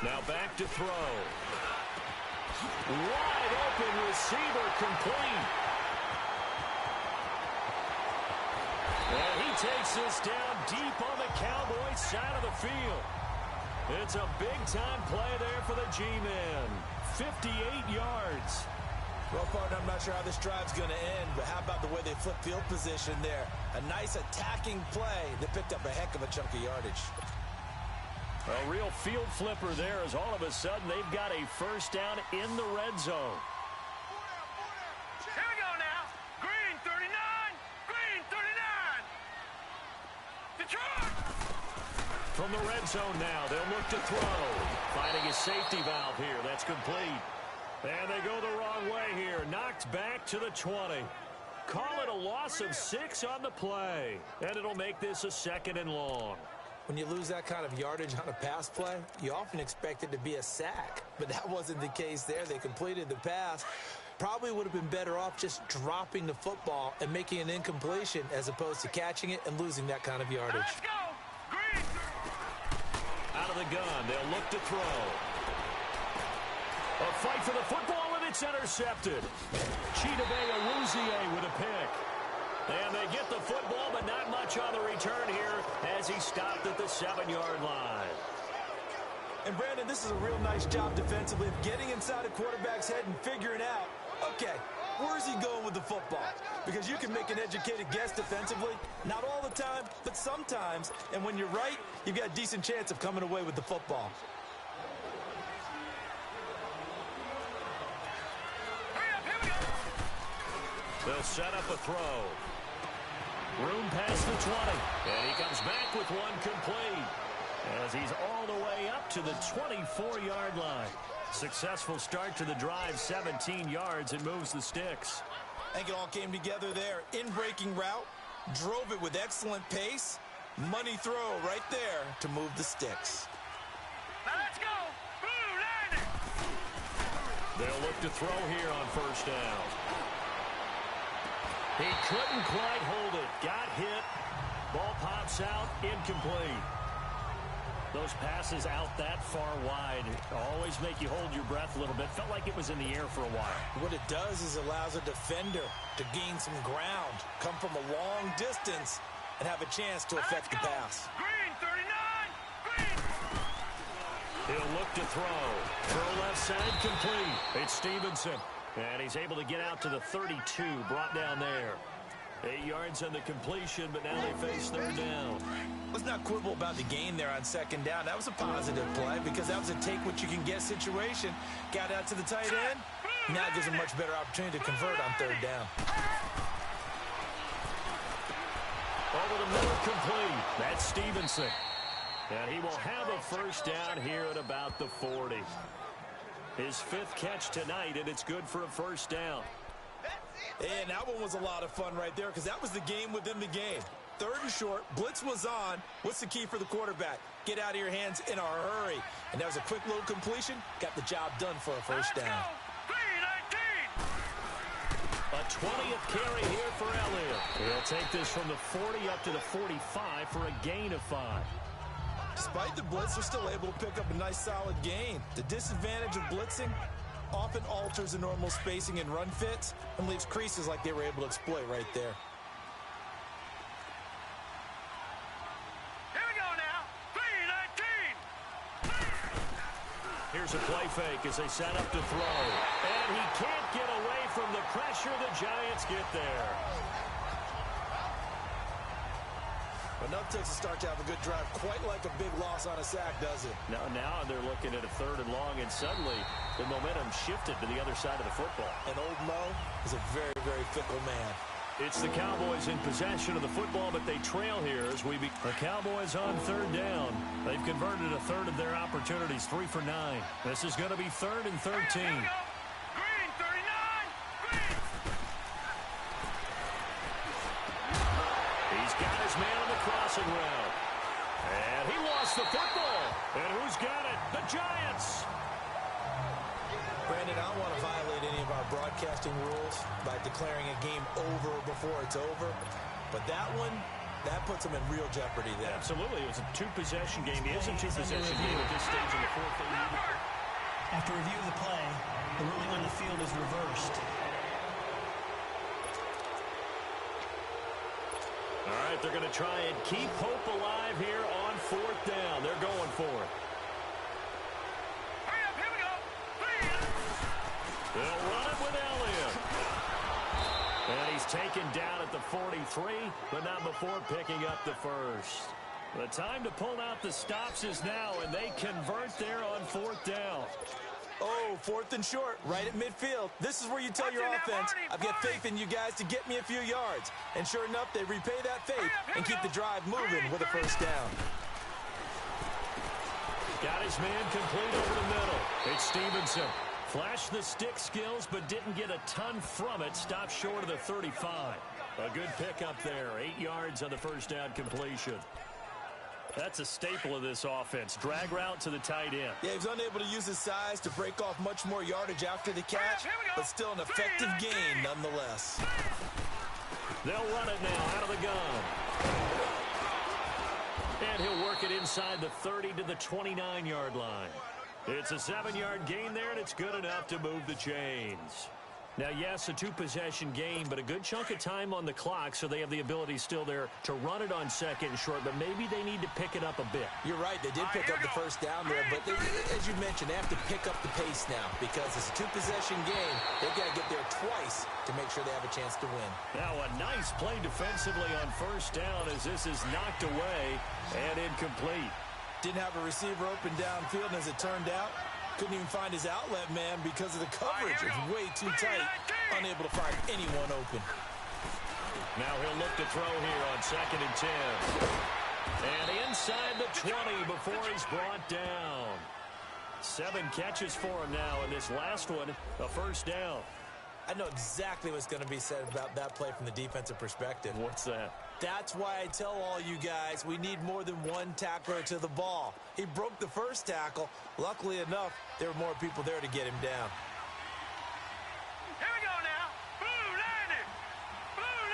Now back to throw. Wide open receiver, complete. And he takes this down deep on the Cowboys side of the field. It's a big-time play there for the G-men. 58 yards. Well, partner, I'm not sure how this drive's going to end, but how about the way they flip field position there? A nice attacking play that picked up a heck of a chunk of yardage. A real field flipper there as all of a sudden they've got a 1st down in the red zone. Here we go now. Green 39. Green 39. Detroit. From the red zone now, they'll look to throw. Finding a safety valve here. That's complete. And they go the wrong way here. Knocked back to the 20. Call it a loss of 6 on the play. And it'll make this a 2nd and long. When you lose that kind of yardage on a pass play, you often expect it to be a sack. But that wasn't the case there. They completed the pass. Probably would have been better off just dropping the football and making an incompletion as opposed to catching it and losing that kind of yardage. Let's go. Green. Out of the gun, they'll look to throw. A fight for the football, and it's intercepted. Chidobe Awuzie with a pick. And they get the football, but not much on the return here as he stopped at the 7-yard line. And, Brandon, this is a real nice job defensively of getting inside a quarterback's head and figuring out Okay, where's he going with the football? Because you can make an educated guess defensively. Not all the time, but sometimes. And when you're right, you've got a decent chance of coming away with the football. They'll set up a throw. Room past the 20. And he comes back with one complete, as he's all the way up to the 24-yard line. Successful start to the drive, 17 yards, and moves the sticks. I think it all came together there. In-breaking route, drove it with excellent pace. Money throw right there to move the sticks. Now let's go. Blue line it. They'll look to throw here on first down. He couldn't quite hold it. Got hit. Ball pops out. Incomplete. Those passes out that far wide always make you hold your breath a little bit. Felt like it was in the air for a while. What it does is allows a defender to gain some ground, come from a long distance, and have a chance to affect the pass. Green 39. Green. He'll look to throw. Throw left side complete. It's Stevenson. And he's able to get out to the 32, brought down there. 8 yards on the completion, but now they face third down. Let's not quibble about the gain there on second down. That was a positive play because that was a take-what-you-can-get situation. Got out to the tight end. Now gives a much better opportunity to convert on third down. Over the middle, complete. That's Stevenson. And he will have a first down here at about the 40. His 5th catch tonight, and it's good for a first down. And that one was a lot of fun right there because that was the game within the game. Third and short, blitz was on. What's the key for the quarterback? Get out of your hands in a hurry. And that was a quick little completion. Got the job done for a first down. A 20th carry here for Elliott. He'll take this from the 40 up to the 45 for a gain of 5. Despite the blitz, they're still able to pick up a nice solid gain. The disadvantage of blitzing often alters the normal spacing and run fits and leaves creases like they were able to exploit right there. Here we go now. 3-19. Here's a play fake as they set up to throw. And he can't get away from the pressure. The Giants get there. Enough takes a start to have a good drive, quite like a big loss on a sack, does it? Now they're looking at a third and long, and suddenly the momentum shifted to the other side of the football. And old Mo is a very, very fickle man. It's the Cowboys in possession of the football, but they trail here as the Cowboys on third down. They've converted a third of their opportunities, 3 for 9. This is going to be 3rd and 13. Green 39. Green. He's got his man on the crossing route. And he lost the football. And who's got it? The Giants. Brandon, I don't want to violate any of our broadcasting rules by declaring a game over before it's over. But that one, that puts them in real jeopardy there. Absolutely. It was a 2-possession game. It is a 2-possession game at this stage in the 4th. After review of the play, the ruling on the field is reversed. All right, they're going to try and keep hope alive here on 4th down. They're going for it. Hurry up, here we go. They'll run it with Elliott. And he's taken down at the 43, but not before picking up the first. The time to pull out the stops is now, and they convert there on 4th down. Oh, 4th and short, right at midfield. This is where you tell your offense, I've got faith in you guys to get me a few yards. And sure enough, they repay that faith and keep the drive moving with a first down. Got his man complete over the middle. It's Stevenson. Flashed the stick skills, but didn't get a ton from it. Stopped short of the 35. A good pickup there. 8 yards on the first down completion. That's a staple of this offense. Drag route to the tight end. Yeah, he was unable to use his size to break off much more yardage after the catch, but still an effective gain nonetheless. They'll run it now out of the gun. And he'll work it inside the 30 to the 29-yard line. It's a 7-yard gain there, and it's good enough to move the chains. Now, yes, a two-possession game, but a good chunk of time on the clock, so they have the ability still there to run it on second and short, but maybe they need to pick it up a bit. You're right. They did pick up the first down there, but as you mentioned, they have to pick up the pace now because it's a two-possession game. They've got to get there twice to make sure they have a chance to win. Now, a nice play defensively on first down as this is knocked away and incomplete. Didn't have a receiver open downfield, and as it turned out, couldn't even find his outlet man because of the coverage. It's way too tight, unable to find anyone open. Now he'll look to throw here on 2nd and 10. And inside the 20 before he's brought down. 7 catches for him now, and this last one, a first down. I know exactly what's going to be said about that play from the defensive perspective. What's that? That's why I tell all you guys we need more than one tackler to the ball. He broke the first tackle. Luckily enough, there were more people there to get him down. Here we go now. Blue 90. Blue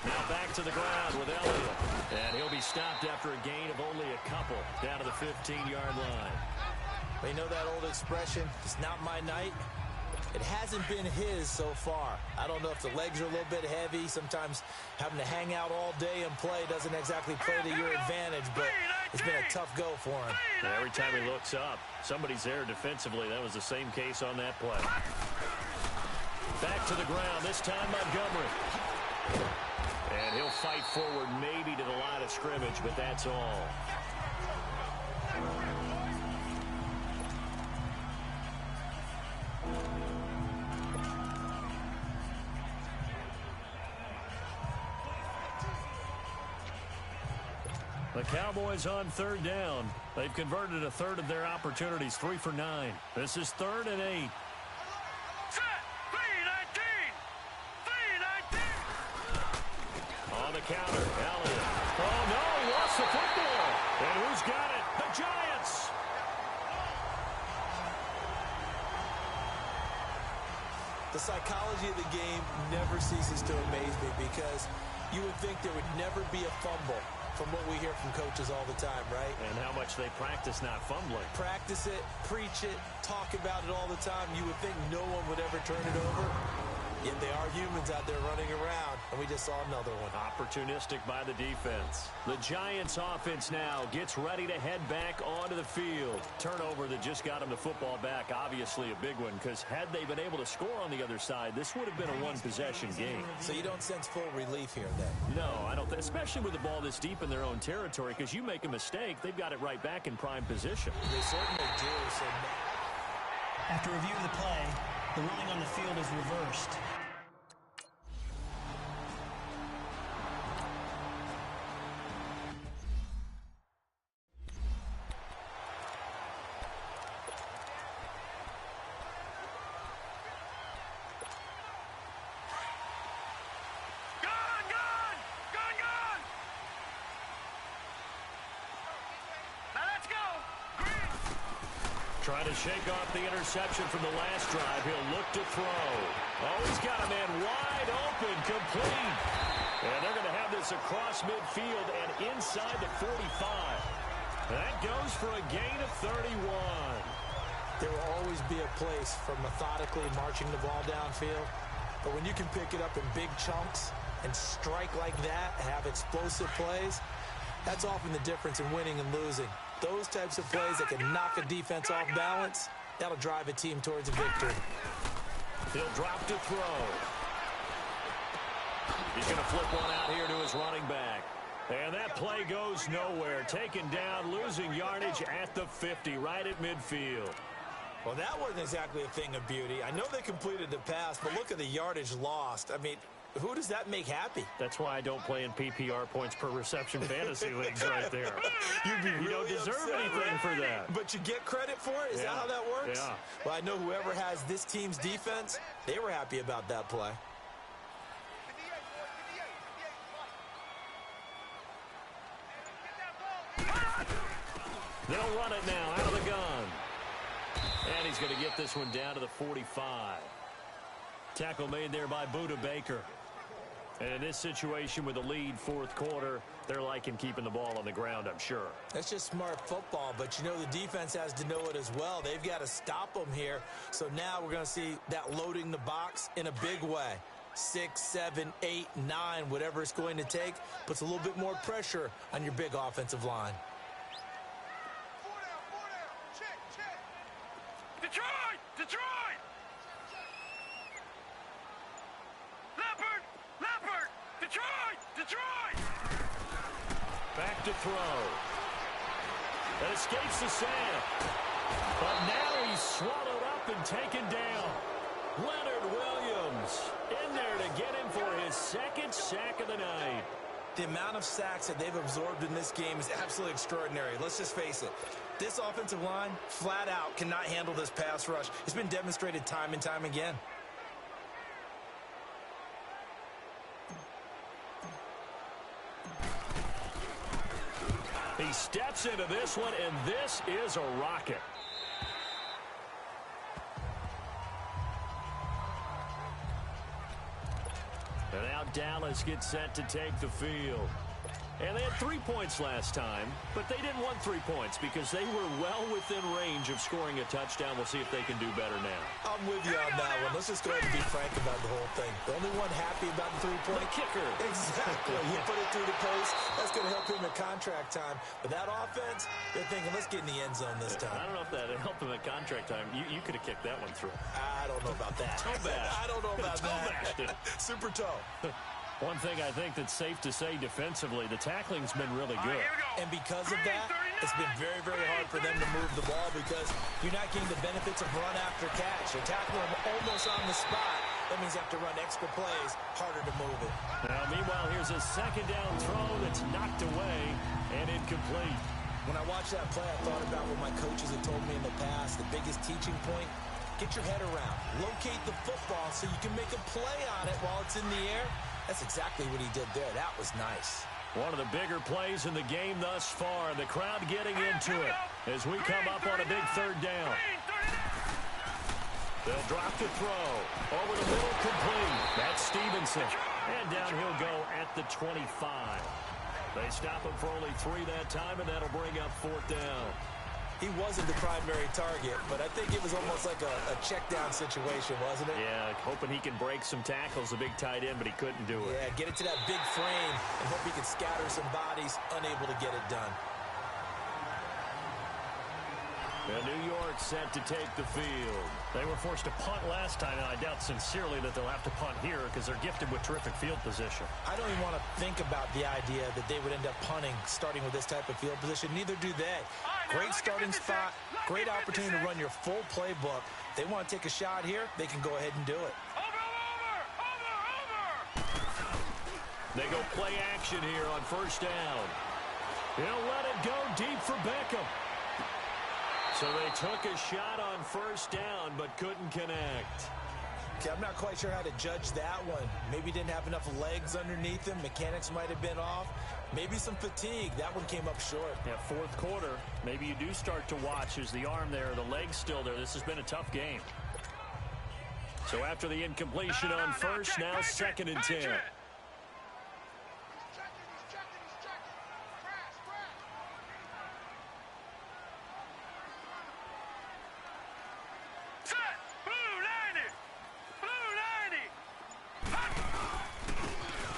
90. Now back to the ground with Elliott. And he'll be stopped after a gain of only a couple down to the 15-yard line. Well, you know that old expression, it's not my night? It hasn't been his so far. I don't know if the legs are a little bit heavy. Sometimes having to hang out all day and play doesn't exactly play to your advantage, but it's been a tough go for him. And every time he looks up, somebody's there defensively. That was the same case on that play. Back to the ground, this time Montgomery. And he'll fight forward maybe to the line of scrimmage, but that's all. The Cowboys on 3rd down. They've converted a third of their opportunities, 3 for 9. This is 3rd and 8. Set. 3-19. On the counter, Elliott. Oh, no, he lost the football. And who's got it? The Giants. The psychology of the game never ceases to amaze me because you would think there would never be a fumble from what we hear from coaches all the time, right? And how much they practice not fumbling. Practice it, preach it, talk about it all the time. You would think no one would ever turn it over. Yet they are humans out there running around, and we just saw another one. Opportunistic by the defense. The Giants offense now gets ready to head back onto the field. Turnover that just got them the football back, obviously a big one, because had they been able to score on the other side, this would have been a one-possession game. So you don't sense full relief here then? No, I don't, especially with the ball this deep in their own territory, because you make a mistake, they've got it right back in prime position. They certainly do. So After review of the play, the ruling on the field is reversed. Trying to shake off the interception from the last drive. He'll look to throw. Oh, he's got a man wide open, complete. And they're going to have this across midfield and inside the 45. That goes for a gain of 31. there will always be a place for methodically marching the ball downfield. But when you can pick it up in big chunks and strike like that, have explosive plays, that's often the difference in winning and losing. Those types of plays that can knock a defense off balance, that'll drive a team towards a victory. He'll drop to throw. He's going to flip one out here to his running back. And that play goes nowhere. Taken down, losing yardage at the 50, right at midfield. Well, that wasn't exactly a thing of beauty. I know they completed the pass, but look at the yardage lost. I mean, who does that make happy? That's why I don't play in PPR points per reception fantasy leagues right there. You don't deserve anything for that. But you get credit for it? Is that how that works? Yeah. Well, I know whoever has this team's defense, they were happy about that play. They'll run it now out of the gun. And he's going to get this one down to the 45. Tackle made there by Buda Baker. And in this situation with the lead fourth quarter, they're liking keeping the ball on the ground, I'm sure. That's just smart football, but you know the defense has to know it as well. They've got to stop them here. So now we're going to see that loading the box in a big way. 6, 7, 8, 9, whatever it's going to take, puts a little bit more pressure on your big offensive line. Detroit! Detroit! Leopard! Detroit! Detroit! Back to throw. That escapes the sand. But now he's swallowed up and taken down. Leonard Williams in there to get him for his second sack of the night. The amount of sacks that they've absorbed in this game is absolutely extraordinary. Let's just face it. This offensive line, flat out, cannot handle this pass rush. It's been demonstrated time and time again. He steps into this one, and this is a rocket. And now Dallas gets set to take the field. And they had 3 points last time, but they didn't want 3 points because they were well within range of scoring a touchdown. We'll see if they can do better now. I'm with you on that one. Let's just go ahead and be frank about the whole thing. The only one happy about the three-point kicker. Exactly. You put it through the post. That's going to help him at contract time. But that offense, they're thinking, let's get in the end zone this time. I don't know if that helped him at contract time. You could have kicked that one through. I don't know about that. Toe bash. I don't know about bashed it. that. Super toe. One thing I think that's safe to say defensively, the tackling's been really good. And because of that, it's been very, very hard for them to move the ball because you're not getting the benefits of run after catch. You're tackling them almost on the spot. That means you have to run extra plays, harder to move it. Now, meanwhile, here's a second down throw that's knocked away and incomplete. When I watched that play, I thought about what my coaches had told me in the past. The biggest teaching point, get your head around. Locate the football so you can make a play on it while it's in the air. That's exactly what he did there. That was nice. One of the bigger plays in the game thus far. The crowd getting into it as we come up on a big third down. They'll drop the throw. Over the middle, complete. That's Stevenson. And down he'll go at the 25. They stop him for only 3 that time, and that'll bring up fourth down. He wasn't the primary target, but I think it was almost like a check-down situation, wasn't it? Yeah, hoping he can break some tackles, a big tight end, but he couldn't do it. Yeah, get it to that big frame and hope he can scatter some bodies, unable to get it done. And New York set to take the field. They were forced to punt last time, and I doubt sincerely that they'll have to punt here because they're gifted with terrific field position. I don't even want to think about the idea that they would end up punting starting with this type of field position. Neither do they. Great starting spot, great opportunity to run your full playbook. If they want to take a shot here, they can go ahead and do it. They go play action here on first down. He'll let it go deep for Beckham. So they took a shot on first down, but couldn't connect. Okay, I'm not quite sure how to judge that one. Maybe didn't have enough legs underneath him. Mechanics might have been off. Maybe some fatigue. That one came up short. Yeah, fourth quarter. Maybe you do start to watch as the arm there, the leg's still there. This has been a tough game. So after the incompletion on first, now second and 10.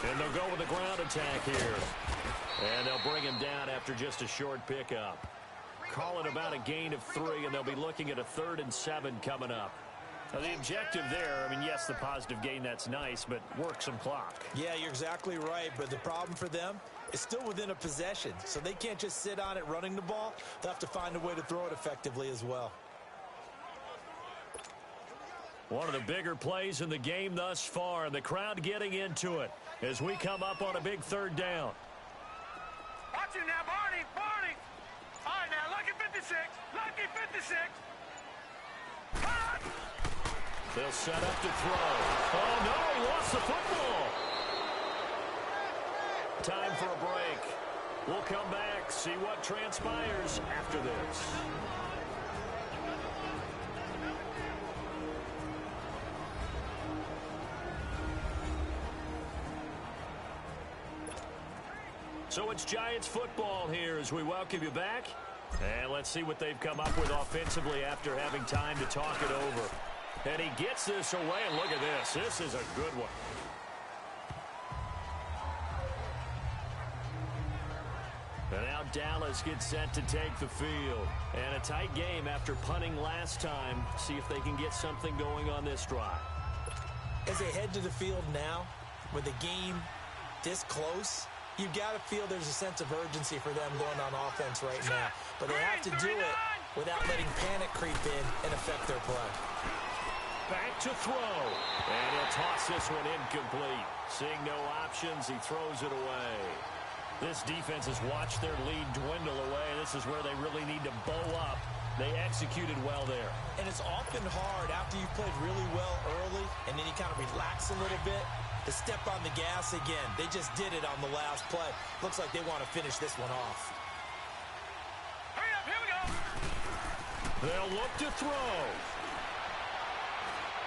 And they'll go with a ground attack here. And they'll bring him down after just a short pickup. Call it about a gain of 3, and they'll be looking at a 3rd and 7 coming up. Now, the objective there, I mean, yes, the positive gain, that's nice, but work some clock. Yeah, you're exactly right, but the problem for them is still within a possession, so they can't just sit on it running the ball. They'll have to find a way to throw it effectively as well. One of the bigger plays in the game thus far, and the crowd getting into it as we come up on a big 3rd down. Watch him now, Barney, Barney. All right, now, lucky 56, lucky 56. They'll set up to throw. Oh, no, he lost the football. Time for a break. We'll come back, see what transpires after this. So it's Giants football here as we welcome you back. And let's see what they've come up with offensively after having time to talk it over. And he gets this away, and look at this. This is a good one. And now Dallas gets set to take the field. And a tight game after punting last time. See if they can get something going on this drive. As they head to the field now, with the game this close, you've got to feel there's a sense of urgency for them going on offense right now. But they have to do it without letting panic creep in and affect their play. Back to throw. And he'll toss this one incomplete. Seeing no options, he throws it away. This defense has watched their lead dwindle away. This is where they really need to bow up. They executed well there. And it's often hard after you've played really well early and then you kind of relax a little bit to step on the gas again. They just did it on the last play. Looks like they want to finish this one off. Hurry up, here we go. They'll look to throw.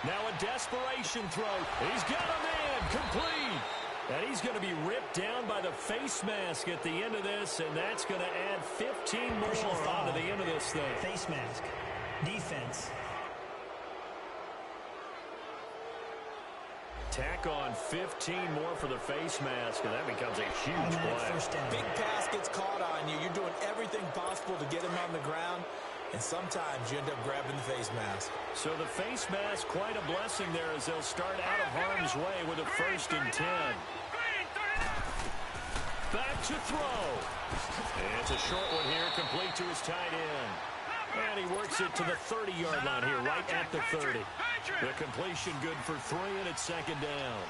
Now a desperation throw. He's got a man complete. And he's going to be ripped down by the face mask at the end of this, and that's going to add 15 more onto the end of this thing. Face mask. Defense. Tack on 15 more for the face mask, and that becomes a huge play. First down. Big pass gets caught on you. You're doing everything possible to get him on the ground, and sometimes you end up grabbing the face mask. So the face mask, quite a blessing there as they'll start out of harm's way with a 1st and 10. Back to throw. And it's a short one here, complete to his tight end. And he works it to the 30-yard line here, right at the 30. The completion good for 3, and it's 2nd down.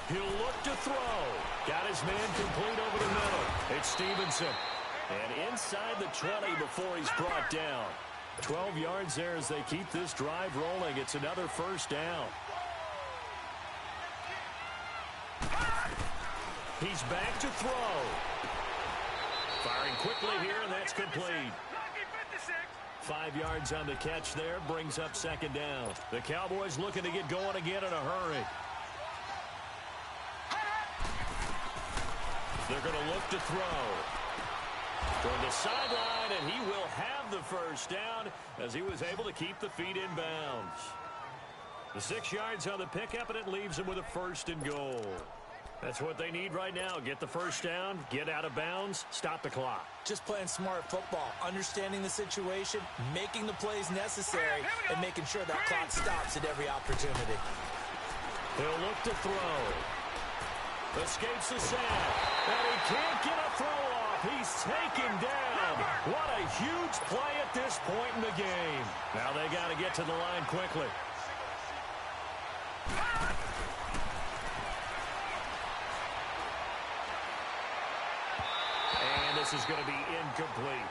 He'll look to throw. Got his man complete over the middle. It's Stevenson. And inside the 20 before he's brought down. 12 yards there as they keep this drive rolling. It's another 1st down. He's back to throw. Firing quickly here, and that's complete. 5 yards on the catch there, brings up 2nd down. The Cowboys looking to get going again in a hurry. They're going to look to throw. Toward the sideline, and he will have the 1st down as he was able to keep the feet in bounds. The 6 yards on the pickup, and it leaves him with a 1st and goal. That's what they need right now. Get the 1st down, get out of bounds, stop the clock. Just playing smart football, understanding the situation, making the plays necessary, and making sure that clock stops at every opportunity. He'll look to throw. Escapes the sack, and he can't get a throw off. He's taken down. What a huge play at this point in the game. Now they got to get to the line quickly. And this is going to be incomplete.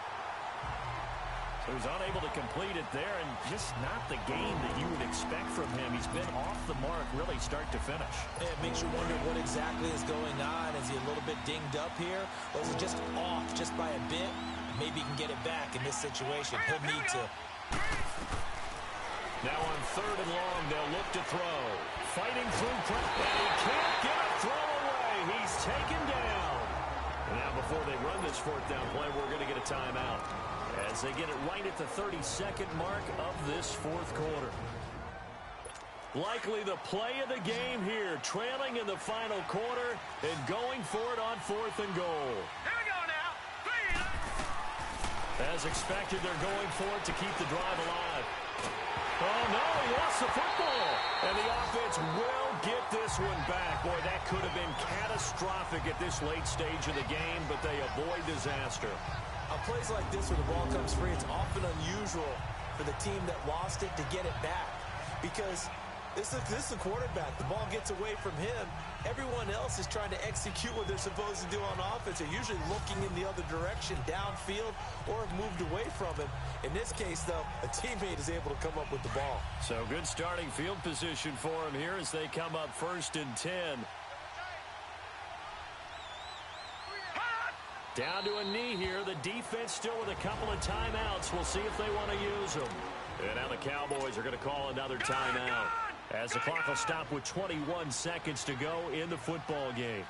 So he's unable to complete it there, and just not the game that you would expect from him. He's been off the mark really start to finish. It makes you wonder what exactly is going on. Is he a little bit dinged up here? Or is he just off just by a bit? Maybe he can get it back in this situation. He'll need to. Now on 3rd and long, they'll look to throw. Fighting through pressure, and he can't get a throw away. He's taken down. And now before they run this 4th down play, we're going to get a timeout as they get it right at the 32nd mark of this 4th quarter. Likely the play of the game here, trailing in the final quarter and going for it on 4th and goal. Here we go now. As expected, they're going for it to keep the drive alive. Oh, no, he lost the football. And the offense will get this one back. Boy, that could have been catastrophic at this late stage of the game, but they avoid disaster. On plays like this where the ball comes free, it's often unusual for the team that lost it to get it back. Because this is the quarterback. The ball gets away from him. Everyone else is trying to execute what they're supposed to do on offense. They're usually looking in the other direction, downfield, or have moved away from him. In this case, though, a teammate is able to come up with the ball. So good starting field position for him here as they come up 1st and 10. Down to a knee here. The defense still with a couple of timeouts. We'll see if they want to use them. And now the Cowboys are going to call another timeout. as the clock will stop with 21 seconds to go in the football game.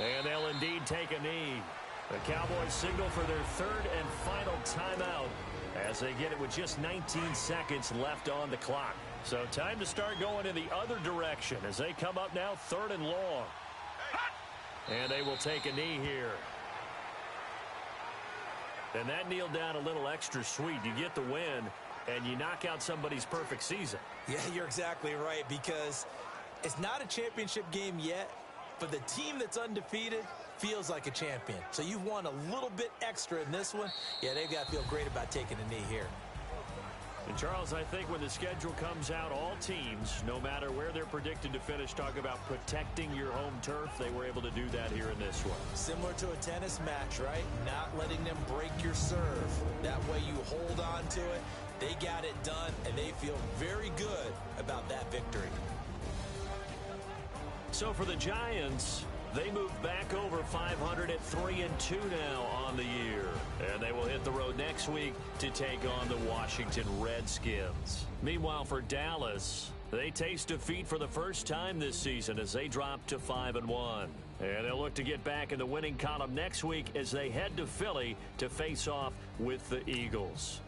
And they'll indeed take a knee. The Cowboys signal for their third and final timeout as they get it with just 19 seconds left on the clock. So time to start going in the other direction as they come up now 3rd and long. And they will take a knee here. And that kneeled down a little extra sweet. You get the win, and you knock out somebody's perfect season. Yeah, you're exactly right, because it's not a championship game yet, but the team that's undefeated feels like a champion. So you've won a little bit extra in this one. Yeah, they've got to feel great about taking a knee here. And, Charles, I think when the schedule comes out, all teams, no matter where they're predicted to finish, talk about protecting your home turf. They were able to do that here in this one. Similar to a tennis match, right? Not letting them break your serve. That way you hold on to it. They got it done, and they feel very good about that victory. So for the Giants, they move back over 500 at 3-2 now on the year. And they will hit the road next week to take on the Washington Redskins. Meanwhile, for Dallas, they taste defeat for the first time this season as they drop to 5-1. And they'll look to get back in the winning column next week as they head to Philly to face off with the Eagles.